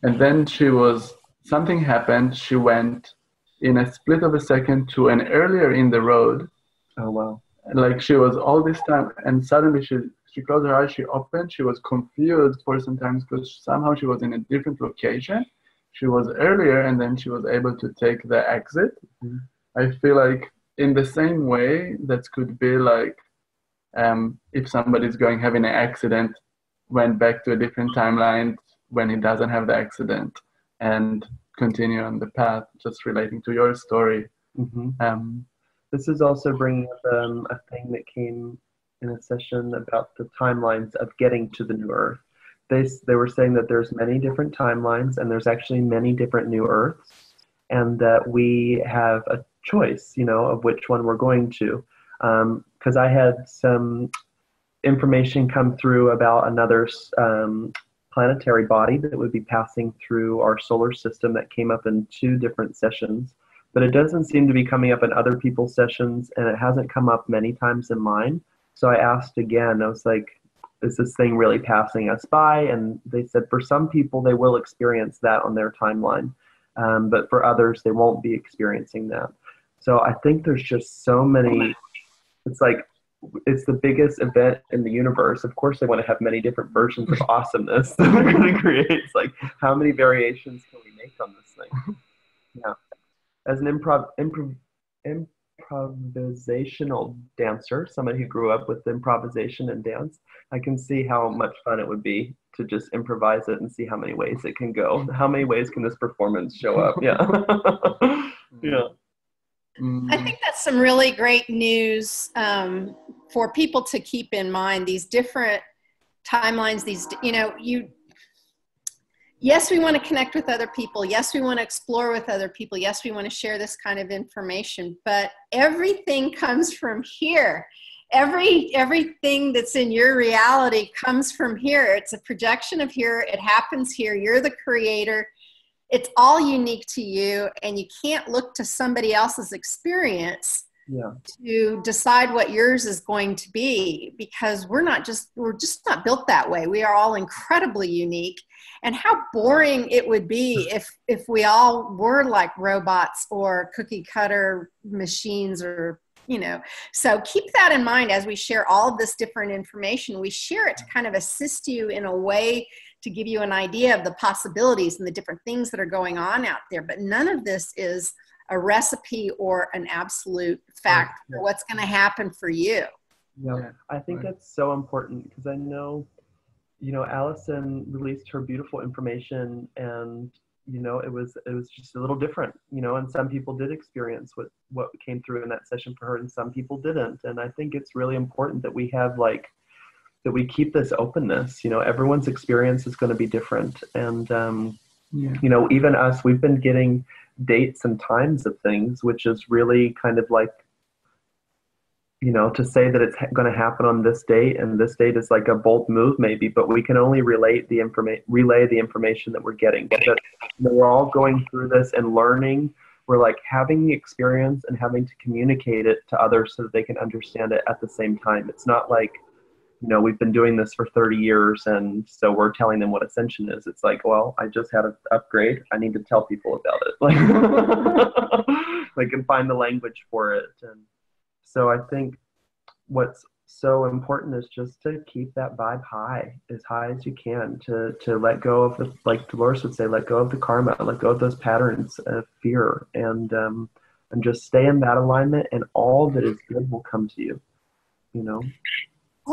And then she was something happened. She went in a split of a second to an earlier in the road. Oh, wow. Like she was all this time, and suddenly she closed her eyes, she opened, she was confused for some time because somehow she was in a different location. She was earlier, and then she was able to take the exit. Mm-hmm. I feel like in the same way, that could be like if somebody's having an accident, went back to a different timeline when he doesn't have the accident, and continue on the path, just relating to your story. Mm-hmm. This is also bringing up a thing that came in a session about the timelines of getting to the new Earth. They were saying that there's many different timelines, and there's actually many different new Earths, and that we have a choice, you know, of which one we're going to. Because I had some information come through about another planetary body that would be passing through our solar system that came up in 2 different sessions. But it doesn't seem to be coming up in other people's sessions, and it hasn't come up many times in mine. So I asked again, I was like, is this thing really passing us by? And they said for some people, they will experience that on their timeline. But for others, they won't be experiencing that. So I think there's just so many, it's like, it's the biggest event in the universe. Of course, they want to have many different versions of awesomeness that we're going to create. It's like, how many variations can we make on this thing? Yeah. As an improvisational dancer, somebody who grew up with improvisation and dance, I can see how much fun it would be to just improvise it and see how many ways it can go. How many ways can this performance show up? Yeah. Yeah. I think that's some really great news for people to keep in mind. These different timelines, these, you know, yes, we want to connect with other people. Yes, we want to explore with other people. Yes, we want to share this kind of information, but everything comes from here. Everything that's in your reality comes from here. It's a projection of here. It happens here. You're the creator. It's all unique to you, and you can't look to somebody else's experience to decide what yours is going to be, because we're just not built that way. We are all incredibly unique. And how boring it would be if we all were like robots or cookie cutter machines, or, you know. So keep that in mind as we share all of this different information. We share it to kind of assist you in a way to give you an idea of the possibilities and the different things that are going on out there. But none of this is a recipe or an absolute fact for what's going to happen for you. Yeah, I think that's so important, because I know, you know, Allison released her beautiful information, and, you know, it was just a little different, you know, and some people did experience what came through in that session for her, and some people didn't. And I think it's really important that we have that we keep this openness. You know, everyone's experience is going to be different. And, you know, even us, we've been getting dates and times of things, which is really kind of like, you know, to say that it's going to happen on this date, and this date is like a bold move maybe, but we can only relay the information that we're getting. Because, you know, we're all going through this and learning. We're like having the experience and having to communicate it to others so that they can understand it at the same time. It's not like, you know, we've been doing this for 30 years, and so we're telling them what ascension is. It's like, well, I just had an upgrade. I need to tell people about it. Like, they can find the language for it. And so I think what's so important is just to keep that vibe high as you can, to let go of the, like Dolores would say, let go of the karma, let go of those patterns of fear, and just stay in that alignment, and all that is good will come to you, you know?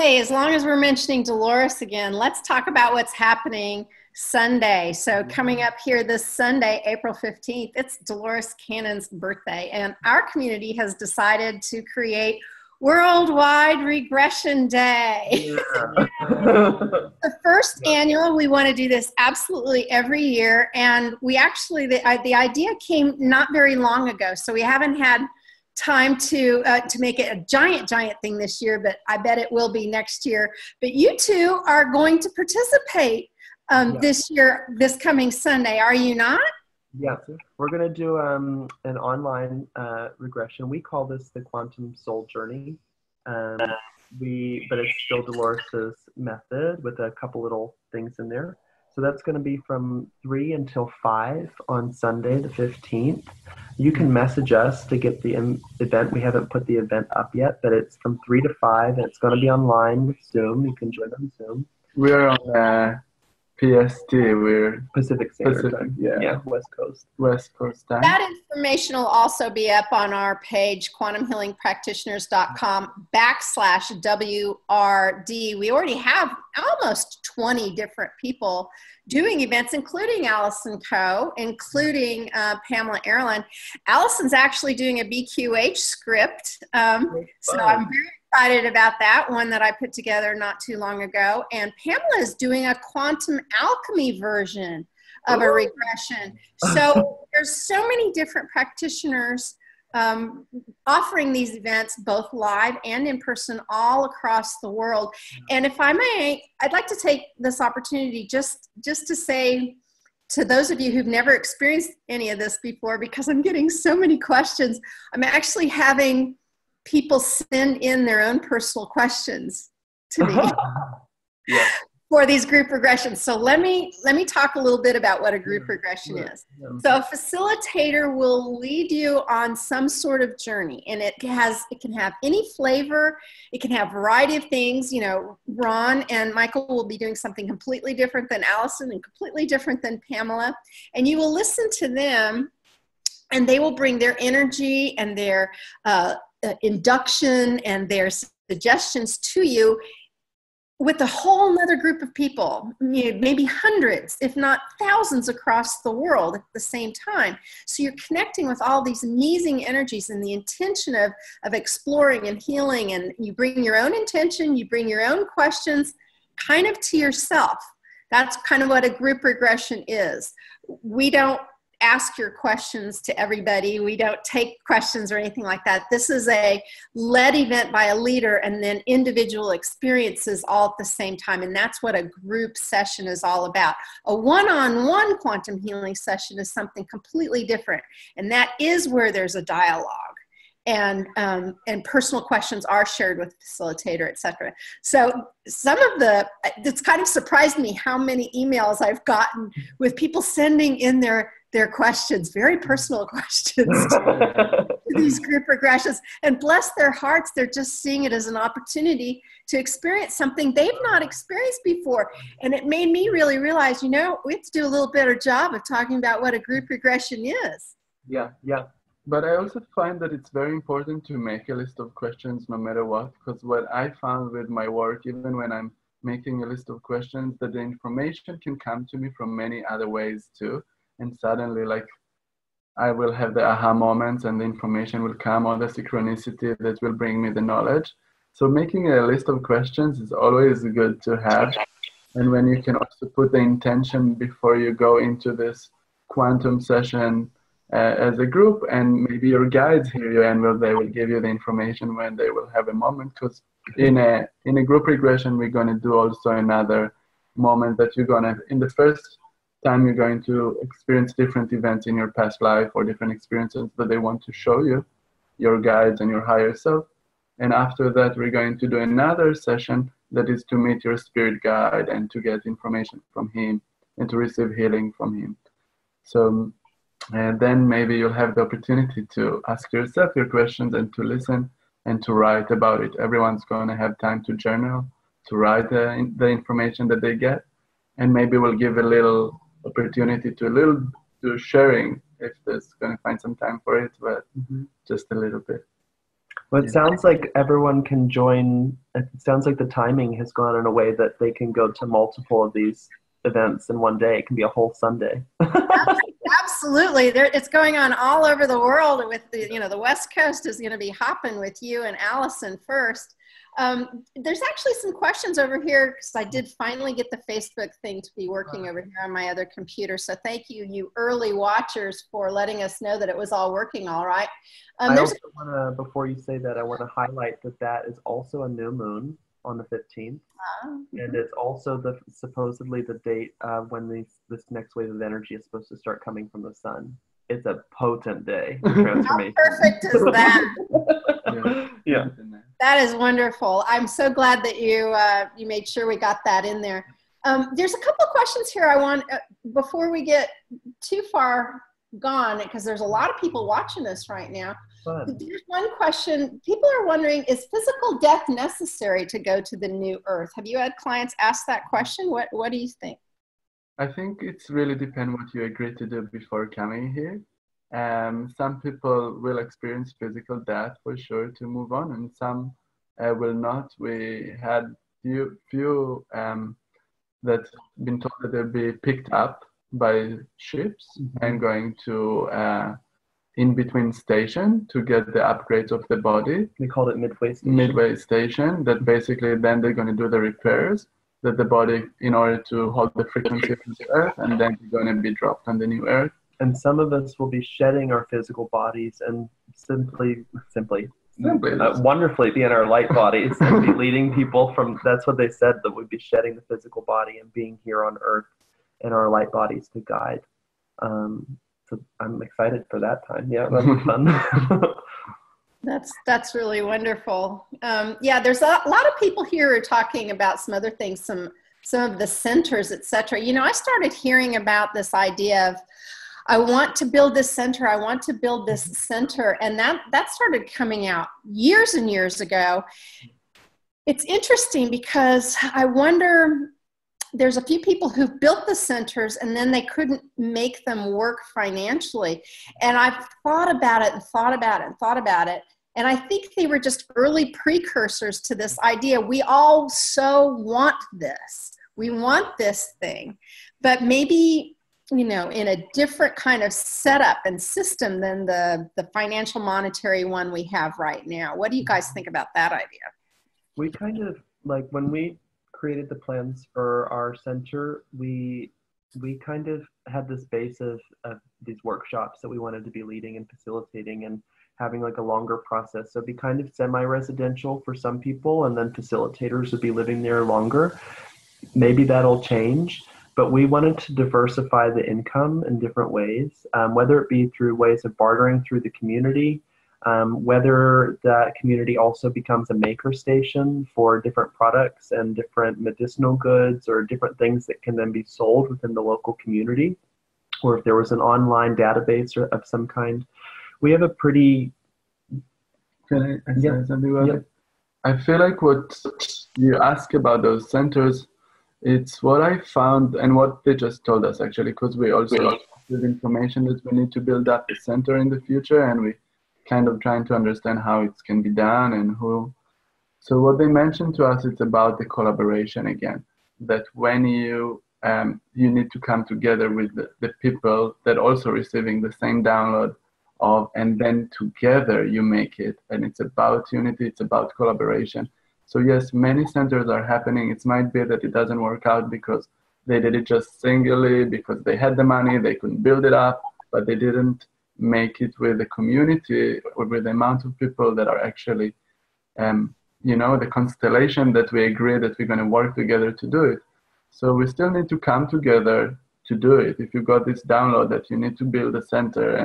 Hey, as long as we're mentioning Dolores again, let's talk about what's happening Sunday. So coming up here this Sunday, April 15th, it's Dolores Cannon's birthday, and our community has decided to create Worldwide Regression Day. Yeah. The first annual, we want to do this absolutely every year, and we actually, the idea came not very long ago, so we haven't had time to make it a giant thing this year, but I bet it will be next year. But you two are going to participate this year, this coming Sunday, are you not? Yeah, we're going to do an online regression. We call this the Quantum Soul Journey. But it's still Dolores's method with a couple little things in there. So that's going to be from 3 until 5 on Sunday, the 15th. You can message us to get the event. We haven't put the event up yet, but it's from 3 to 5, and it's going to be online with Zoom. You can join on Zoom. We're on PST. We're Pacific Standard Pacific, Time. yeah. West Coast. West Coast time. That information will also be up on our page, quantumhealingpractitioners.com/WRD. We already have almost 20 different people doing events, including Allison Coe, including Pamela Erlin. Allison's actually doing a BQH script. So I'm very excited about that one that I put together not too long ago. And Pamela is doing a quantum alchemy version of a regression. So there's so many different practitioners offering these events, both live and in person, all across the world. And if I may, I'd like to take this opportunity just to say to those of you who've never experienced any of this before, because I'm getting so many questions, I'm actually having people send in their own personal questions to me for these group regressions. So let me talk a little bit about what a group regression is. So a facilitator will lead you on some sort of journey, and it can have any flavor. It can have a variety of things. You know, Ron and Michael will be doing something completely different than Allison and completely different than Pamela, and you will listen to them, and they will bring their energy and their induction and their suggestions to you with a whole nother group of people, maybe hundreds, if not thousands across the world at the same time. So you're connecting with all these amazing energies and the intention of exploring and healing, and you bring your own intention, you bring your own questions kind of to yourself. That's kind of what a group regression is. We don't ask your questions to everybody. We don't take questions or anything like that. This is a led event by a leader and then individual experiences all at the same time. And that's what a group session is all about. A one-on-one quantum healing session is something completely different. And that is where there's a dialogue. And personal questions are shared with the facilitator, etc. So it's kind of surprised me how many emails I've gotten with people sending in their questions, very personal questions to these group regressions. And bless their hearts, they're just seeing it as an opportunity to experience something they've not experienced before. And it made me really realize, we have to do a little better job of talking about what a group regression is. Yeah. But I also find that it's very important to make a list of questions no matter what, because what I found with my work, even when I'm making a list of questions, that the information can come to me from many other ways too. And suddenly, like, I will have the aha moments and the information will come, or the synchronicity that will bring me the knowledge. So making a list of questions is always good to have. And when you can also put the intention before you go into this quantum session as a group, and maybe your guides hear you and they will give you the information when they will have a moment. Because in a group regression, we're going to do also another moment that you're going to, in the first time, you're going to experience different events in your past life or different experiences that they want to show you, your guides and your higher self. And after that, we're going to do another session that is to meet your spirit guide and to get information from him and to receive healing from him. So, and then maybe you'll have the opportunity to ask yourself your questions and to listen and to write about it. Everyone's going to have time to journal, to write the information that they get. And maybe we'll give a little opportunity to sharing if there's going to find some time for it, but just a little bit. Well, it sounds like everyone can join. It sounds like the timing has gone in a way that they can go to multiple of these events in one day. It can be a whole Sunday. Absolutely. It's going on all over the world. With the West Coast is going to be hopping with you and Allison first. There's actually some questions over here because I did finally get the Facebook thing to be working over here on my other computer. So thank you early watchers, for letting us know that it was all working all right. I also want to, before you say that, I want to highlight that is also a new moon on the 15th. And it's also supposedly the date when this next wave of energy is supposed to start coming from the sun. It's a potent day of transformation. How perfect is that? Yeah. That is wonderful. I'm so glad that you made sure we got that in there. There's a couple of questions here I want, before we get too far gone, because there's a lot of people watching this right now. Fun. There's one question. People are wondering, is physical death necessary to go to the new earth? Have you had clients ask that question? What do you think? I think it's really depend what you agree to do before coming here. Some people will experience physical death for sure to move on, and some will not. We had few that been told that they'll be picked up by ships and going to in-between station to get the upgrades of the body. We called it midway station. Midway station, that basically then they're going to do the repairs that the body, in order to hold the frequency of the earth, and then they're going to be dropped on the new earth. And some of us will be shedding our physical bodies and simply wonderfully be in our light bodies and be leading people from, that's what they said, that we'd be shedding the physical body and being here on earth in our light bodies to guide. So I'm excited for that time. Yeah, that'll be fun. That's really wonderful. Yeah, there's a lot of people here who are talking about some other things, some of the centers, etc. You know, I started hearing about this idea of, I want to build this center, I want to build this center, and that started coming out years and years ago. It's interesting because I wonder, there's a few people who've built the centers and then they couldn't make them work financially. And I've thought about it and thought about it and thought about it. And I think they were just early precursors to this idea. We all so want this. We want this thing. But maybe, you know, in a different kind of setup and system than the financial monetary one we have right now. What do you guys think about that idea? We kind of, like, when we created the plans for our center, we kind of had this base of these workshops that we wanted to be leading and facilitating and having like a longer process. So it'd be kind of semi-residential for some people, and then facilitators would be living there longer. Maybe that'll change, but we wanted to diversify the income in different ways, whether it be through ways of bartering through the community, whether that community also becomes a maker station for different products and different medicinal goods or different things that can then be sold within the local community, or if there was an online database or of some kind. We have a pretty... Can I say something about it? I feel like what you ask about those centers, it's what I found and what they just told us actually, because we also have information that we need to build up a center in the future, and we kind of trying to understand how it can be done and who. So what they mentioned to us, it's about the collaboration again, that when you need to come together with the people that also receiving the same download of, and then together you make it. And it's about unity, it's about collaboration. So yes, many centers are happening. It might be that it doesn't work out because they did it just singularly, because they had the money, they couldn't build it up, but they didn't make it with the community or with the amount of people that are actually, you know, the constellation that we agree that we're going to work together to do it. So we still need to come together to do it. If you got this download that you need to build a center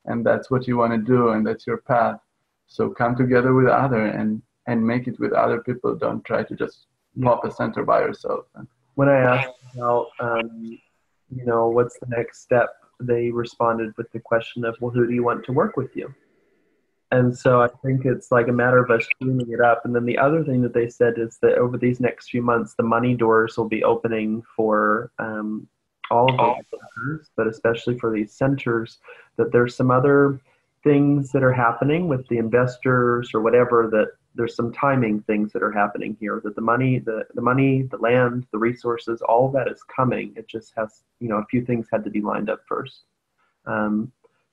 and that's what you want to do and that's your path, so come together with other and make it with other people. Don't try to just pop a center by yourself. When I asked about, you know, what's the next step, they responded with the question of, well, who do you want to work with you? And so I think it's like a matter of us cleaning it up. And then the other thing that they said is that over these next few months, the money doors will be opening for all of those centers, but especially for these centers, that there's some other things that are happening with the investors or whatever, that there's some timing things that are happening here, that the money, the land, the resources, all of that is coming. It just has, you know, a few things had to be lined up first.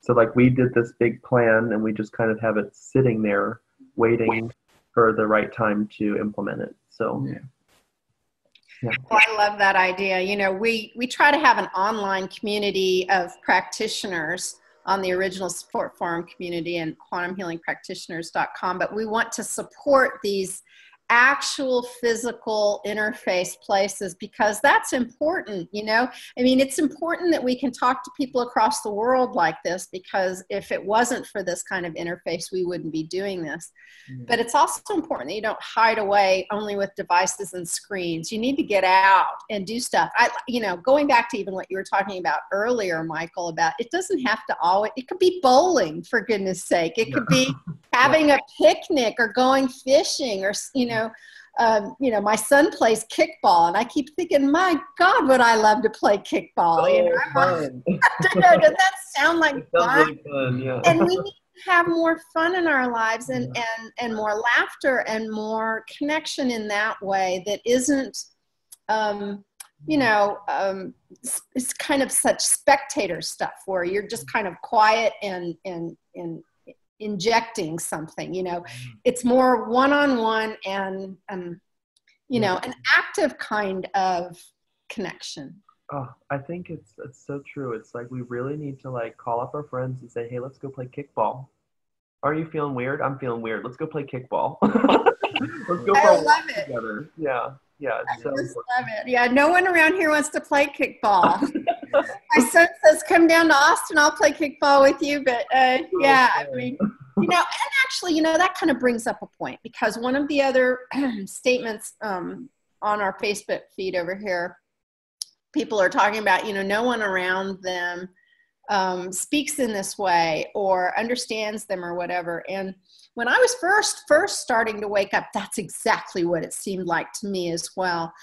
So like we did this big plan and we just kind of have it sitting there waiting for the right time to implement it. So yeah. Well, I love that idea. You know, we try to have an online community of practitioners on the original support forum community and quantumhealingpractitioners.com, but we want to support these actual physical interface places, because that's important, you know. I mean, it's important that we can talk to people across the world like this, because if it wasn't for this kind of interface, we wouldn't be doing this. But it's also important that you don't hide away only with devices and screens. You need to get out and do stuff. You know, going back to even what you were talking about earlier, Michael, about it doesn't have to always, it could be bowling, for goodness sake. It could be having a picnic or going fishing, or, you know, my son plays kickball, and I keep thinking, my God, would I love to play kickball? You know, Fun. I don't know, does that sound like It sounds fun? really fun, yeah. And we need to have more fun in our lives, and more laughter and more connection in that way that isn't, you know, it's kind of such spectator stuff where you're just kind of quiet and injecting something, you know. It's more one-on-one and you know, an active kind of connection. Oh, I think it's so true. It's like we really need to like call up our friends and say, hey, let's go play kickball. Are you feeling weird? I'm feeling weird. Let's go play kickball. Let's go I love it together. Yeah, yeah. I just love it. Yeah, no one around here wants to play kickball. My son says, come down to Austin, I'll play kickball with you. But yeah, I mean, you know, and actually, you know, that kind of brings up a point, because one of the other statements on our Facebook feed over here, people are talking about, you know, no one around them speaks in this way or understands them or whatever. And when I was first starting to wake up, that's exactly what it seemed like to me as well.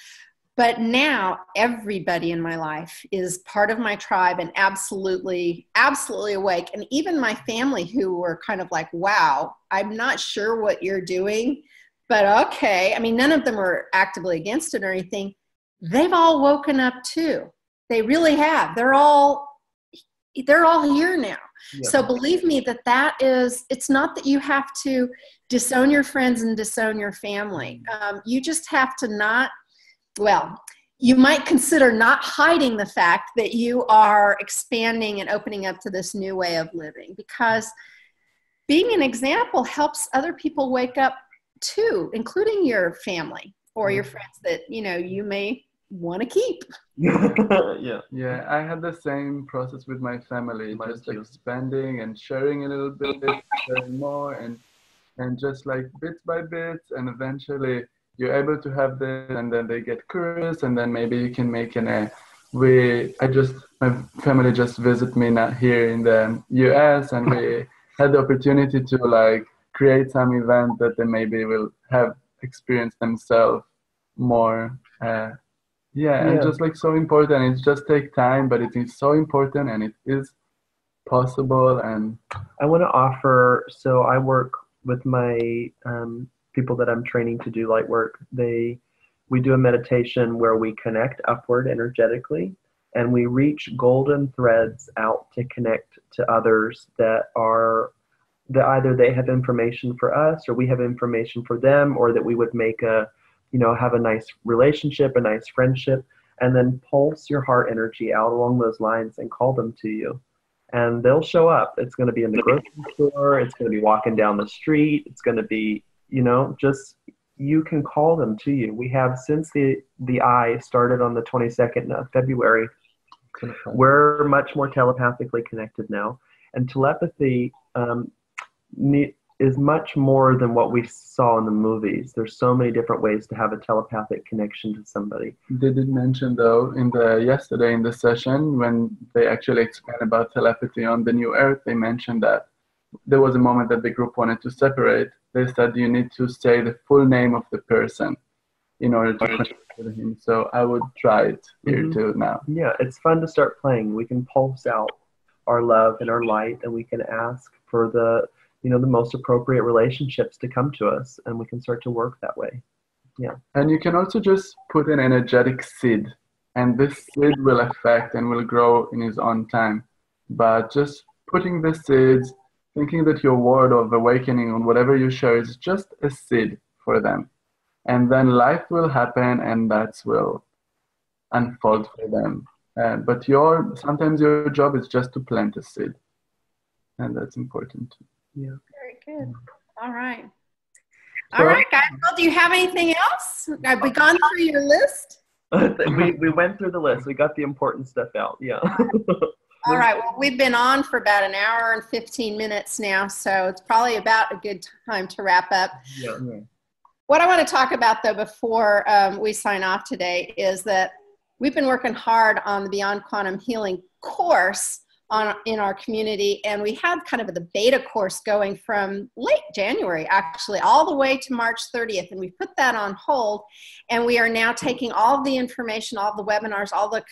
But now everybody in my life is part of my tribe and absolutely, absolutely awake. And even my family, who were kind of like, wow, I'm not sure what you're doing, but okay. I mean, none of them were actively against it or anything. They've all woken up too. They really have. They're all here now. Yep. So believe me that is, it's not that you have to disown your friends and disown your family. You just have to not, well, you might consider not hiding the fact that you are expanding and opening up to this new way of living, because being an example helps other people wake up too, including your family or your friends that, you know, you may want to keep. Yeah, I had the same process with my family, just expanding and sharing a little bit, sharing more, and just like bits by bits, and eventually you're able to have this, and then they get curious, and then maybe you can make my family just visit me now here in the US, and we had the opportunity to like create some event that they maybe will have experienced themselves more. And just like so important. It just takes time, but it is so important, and it is possible. And I want to offer, so I work with my people that I'm training to do light work. We do a meditation where we connect upward energetically, and we reach golden threads out to connect to others that either they have information for us, or we have information for them, or that we would make have a nice relationship, a nice friendship, and then pulse your heart energy out along those lines and call them to you. And they'll show up. It's going to be in the grocery store. It's going to be walking down the street. It's going to be, just you can call them to you. We have, since the eye started on the 22nd of February, we're much more telepathically connected now. And telepathy is much more than what we saw in the movies. There's so many different ways to have a telepathic connection to somebody. They did mention though yesterday in the session, when they actually explained about telepathy on the New Earth, they mentioned that there was a moment that the group wanted to separate. They said you need to say the full name of the person in order to connect with him. So I would try it here too now. Yeah, it's fun to start playing. We can pulse out our love and our light, and we can ask for the most appropriate relationships to come to us, and we can start to work that way. Yeah. And you can also just put an energetic seed, and this seed will affect and will grow in its own time. But just putting the seeds, thinking that your word of awakening on whatever you share is just a seed for them. And then life will happen, and that will unfold for them. But sometimes your job is just to plant a seed. And that's important too. Yeah. Very good. All right. All right, guys. Well, do you have anything else? Have we gone through your list? we went through the list. We got the important stuff out. Yeah. All right. Well, we've been on for about an hour and 15 minutes now, so it's probably about a good time to wrap up. Yeah. What I want to talk about, though, before we sign off today is that we've been working hard on the Beyond Quantum Healing course in our community, and we have kind of the beta course going from late January, actually, all the way to March 30th, and we put that on hold, and we are now taking all the information, all the webinars, all the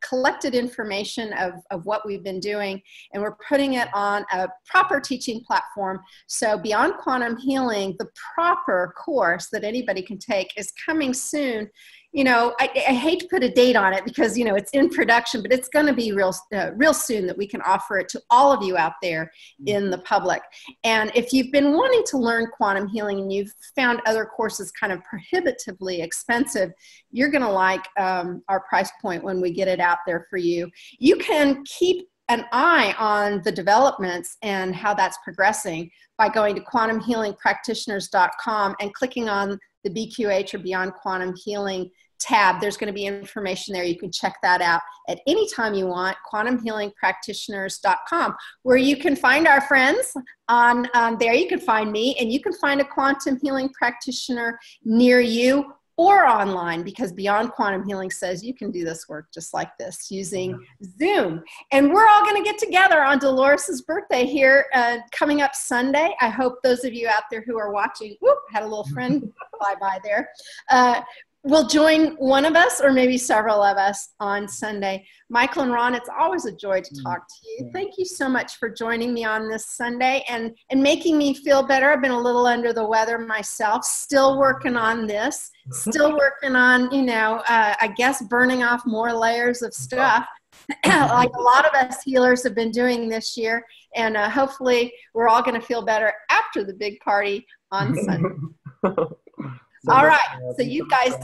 collected information of what we've been doing, and we're putting it on a proper teaching platform. So Beyond Quantum Healing, the proper course that anybody can take, is coming soon. You know, I hate to put a date on it because, you know, it's in production, but it's going to be real soon that we can offer it to all of you out there in the public. And if you've been wanting to learn quantum healing and you've found other courses kind of prohibitively expensive, you're going to like our price point when we get it out there for you. You can keep an eye on the developments and how that's progressing by going to quantumhealingpractitioners.com and clicking on the BQH or Beyond Quantum Healing tab. There's going to be information there. You can check that out at any time you want. quantumhealingpractitioners.com, where you can find our friends on there. You can find me, and you can find a quantum healing practitioner near you or online, because Beyond Quantum Healing says you can do this work just like this using Zoom. And we're all going to get together on Dolores's birthday here coming up Sunday. I hope those of you out there who are watching, whoop, had a little friend fly by there, will join one of us or maybe several of us on Sunday. Michael and Ron, it's always a joy to talk to you. Thank you so much for joining me on this Sunday and making me feel better. I've been a little under the weather myself, still working on this, still working on, you know, I guess burning off more layers of stuff like a lot of us healers have been doing this year. And hopefully we're all going to feel better after the big party on Sunday. All right, so you guys,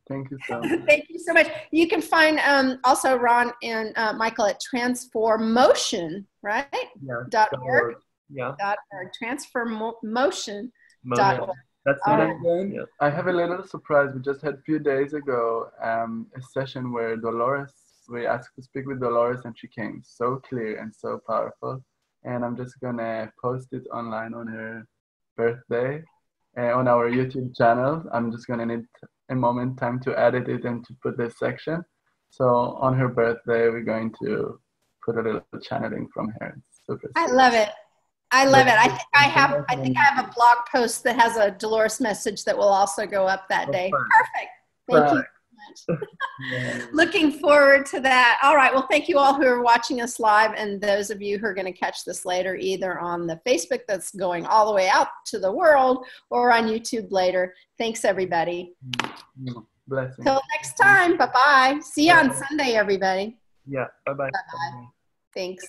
thank you so much. Thank you so much. You can find also Ron and Michael at Transformotion, right? Yeah. .org. Yeah. .org. Transformotion.org. That's Yeah. I have a little surprise. We just had a few days ago a session where Dolores, we asked to speak with Dolores, and she came so clear and so powerful. And I'm just gonna post it online on her birthday. On our YouTube channel. I'm just gonna need a moment time to edit it and to put this section. So on her birthday, we're going to put a little channeling from her. It's super I love it. I love it. I think I have a blog post that has a Dolores message that will also go up that day. Perfect. Thank you so much. Looking forward to that. All right. Well, thank you all who are watching us live, and those of you who are going to catch this later, either on the Facebook that's going all the way out to the world or on YouTube later. Thanks, everybody. Blessings. Till next time. Bye-bye. See you on Sunday, everybody. Yeah. Bye-bye. Bye-bye. Thanks.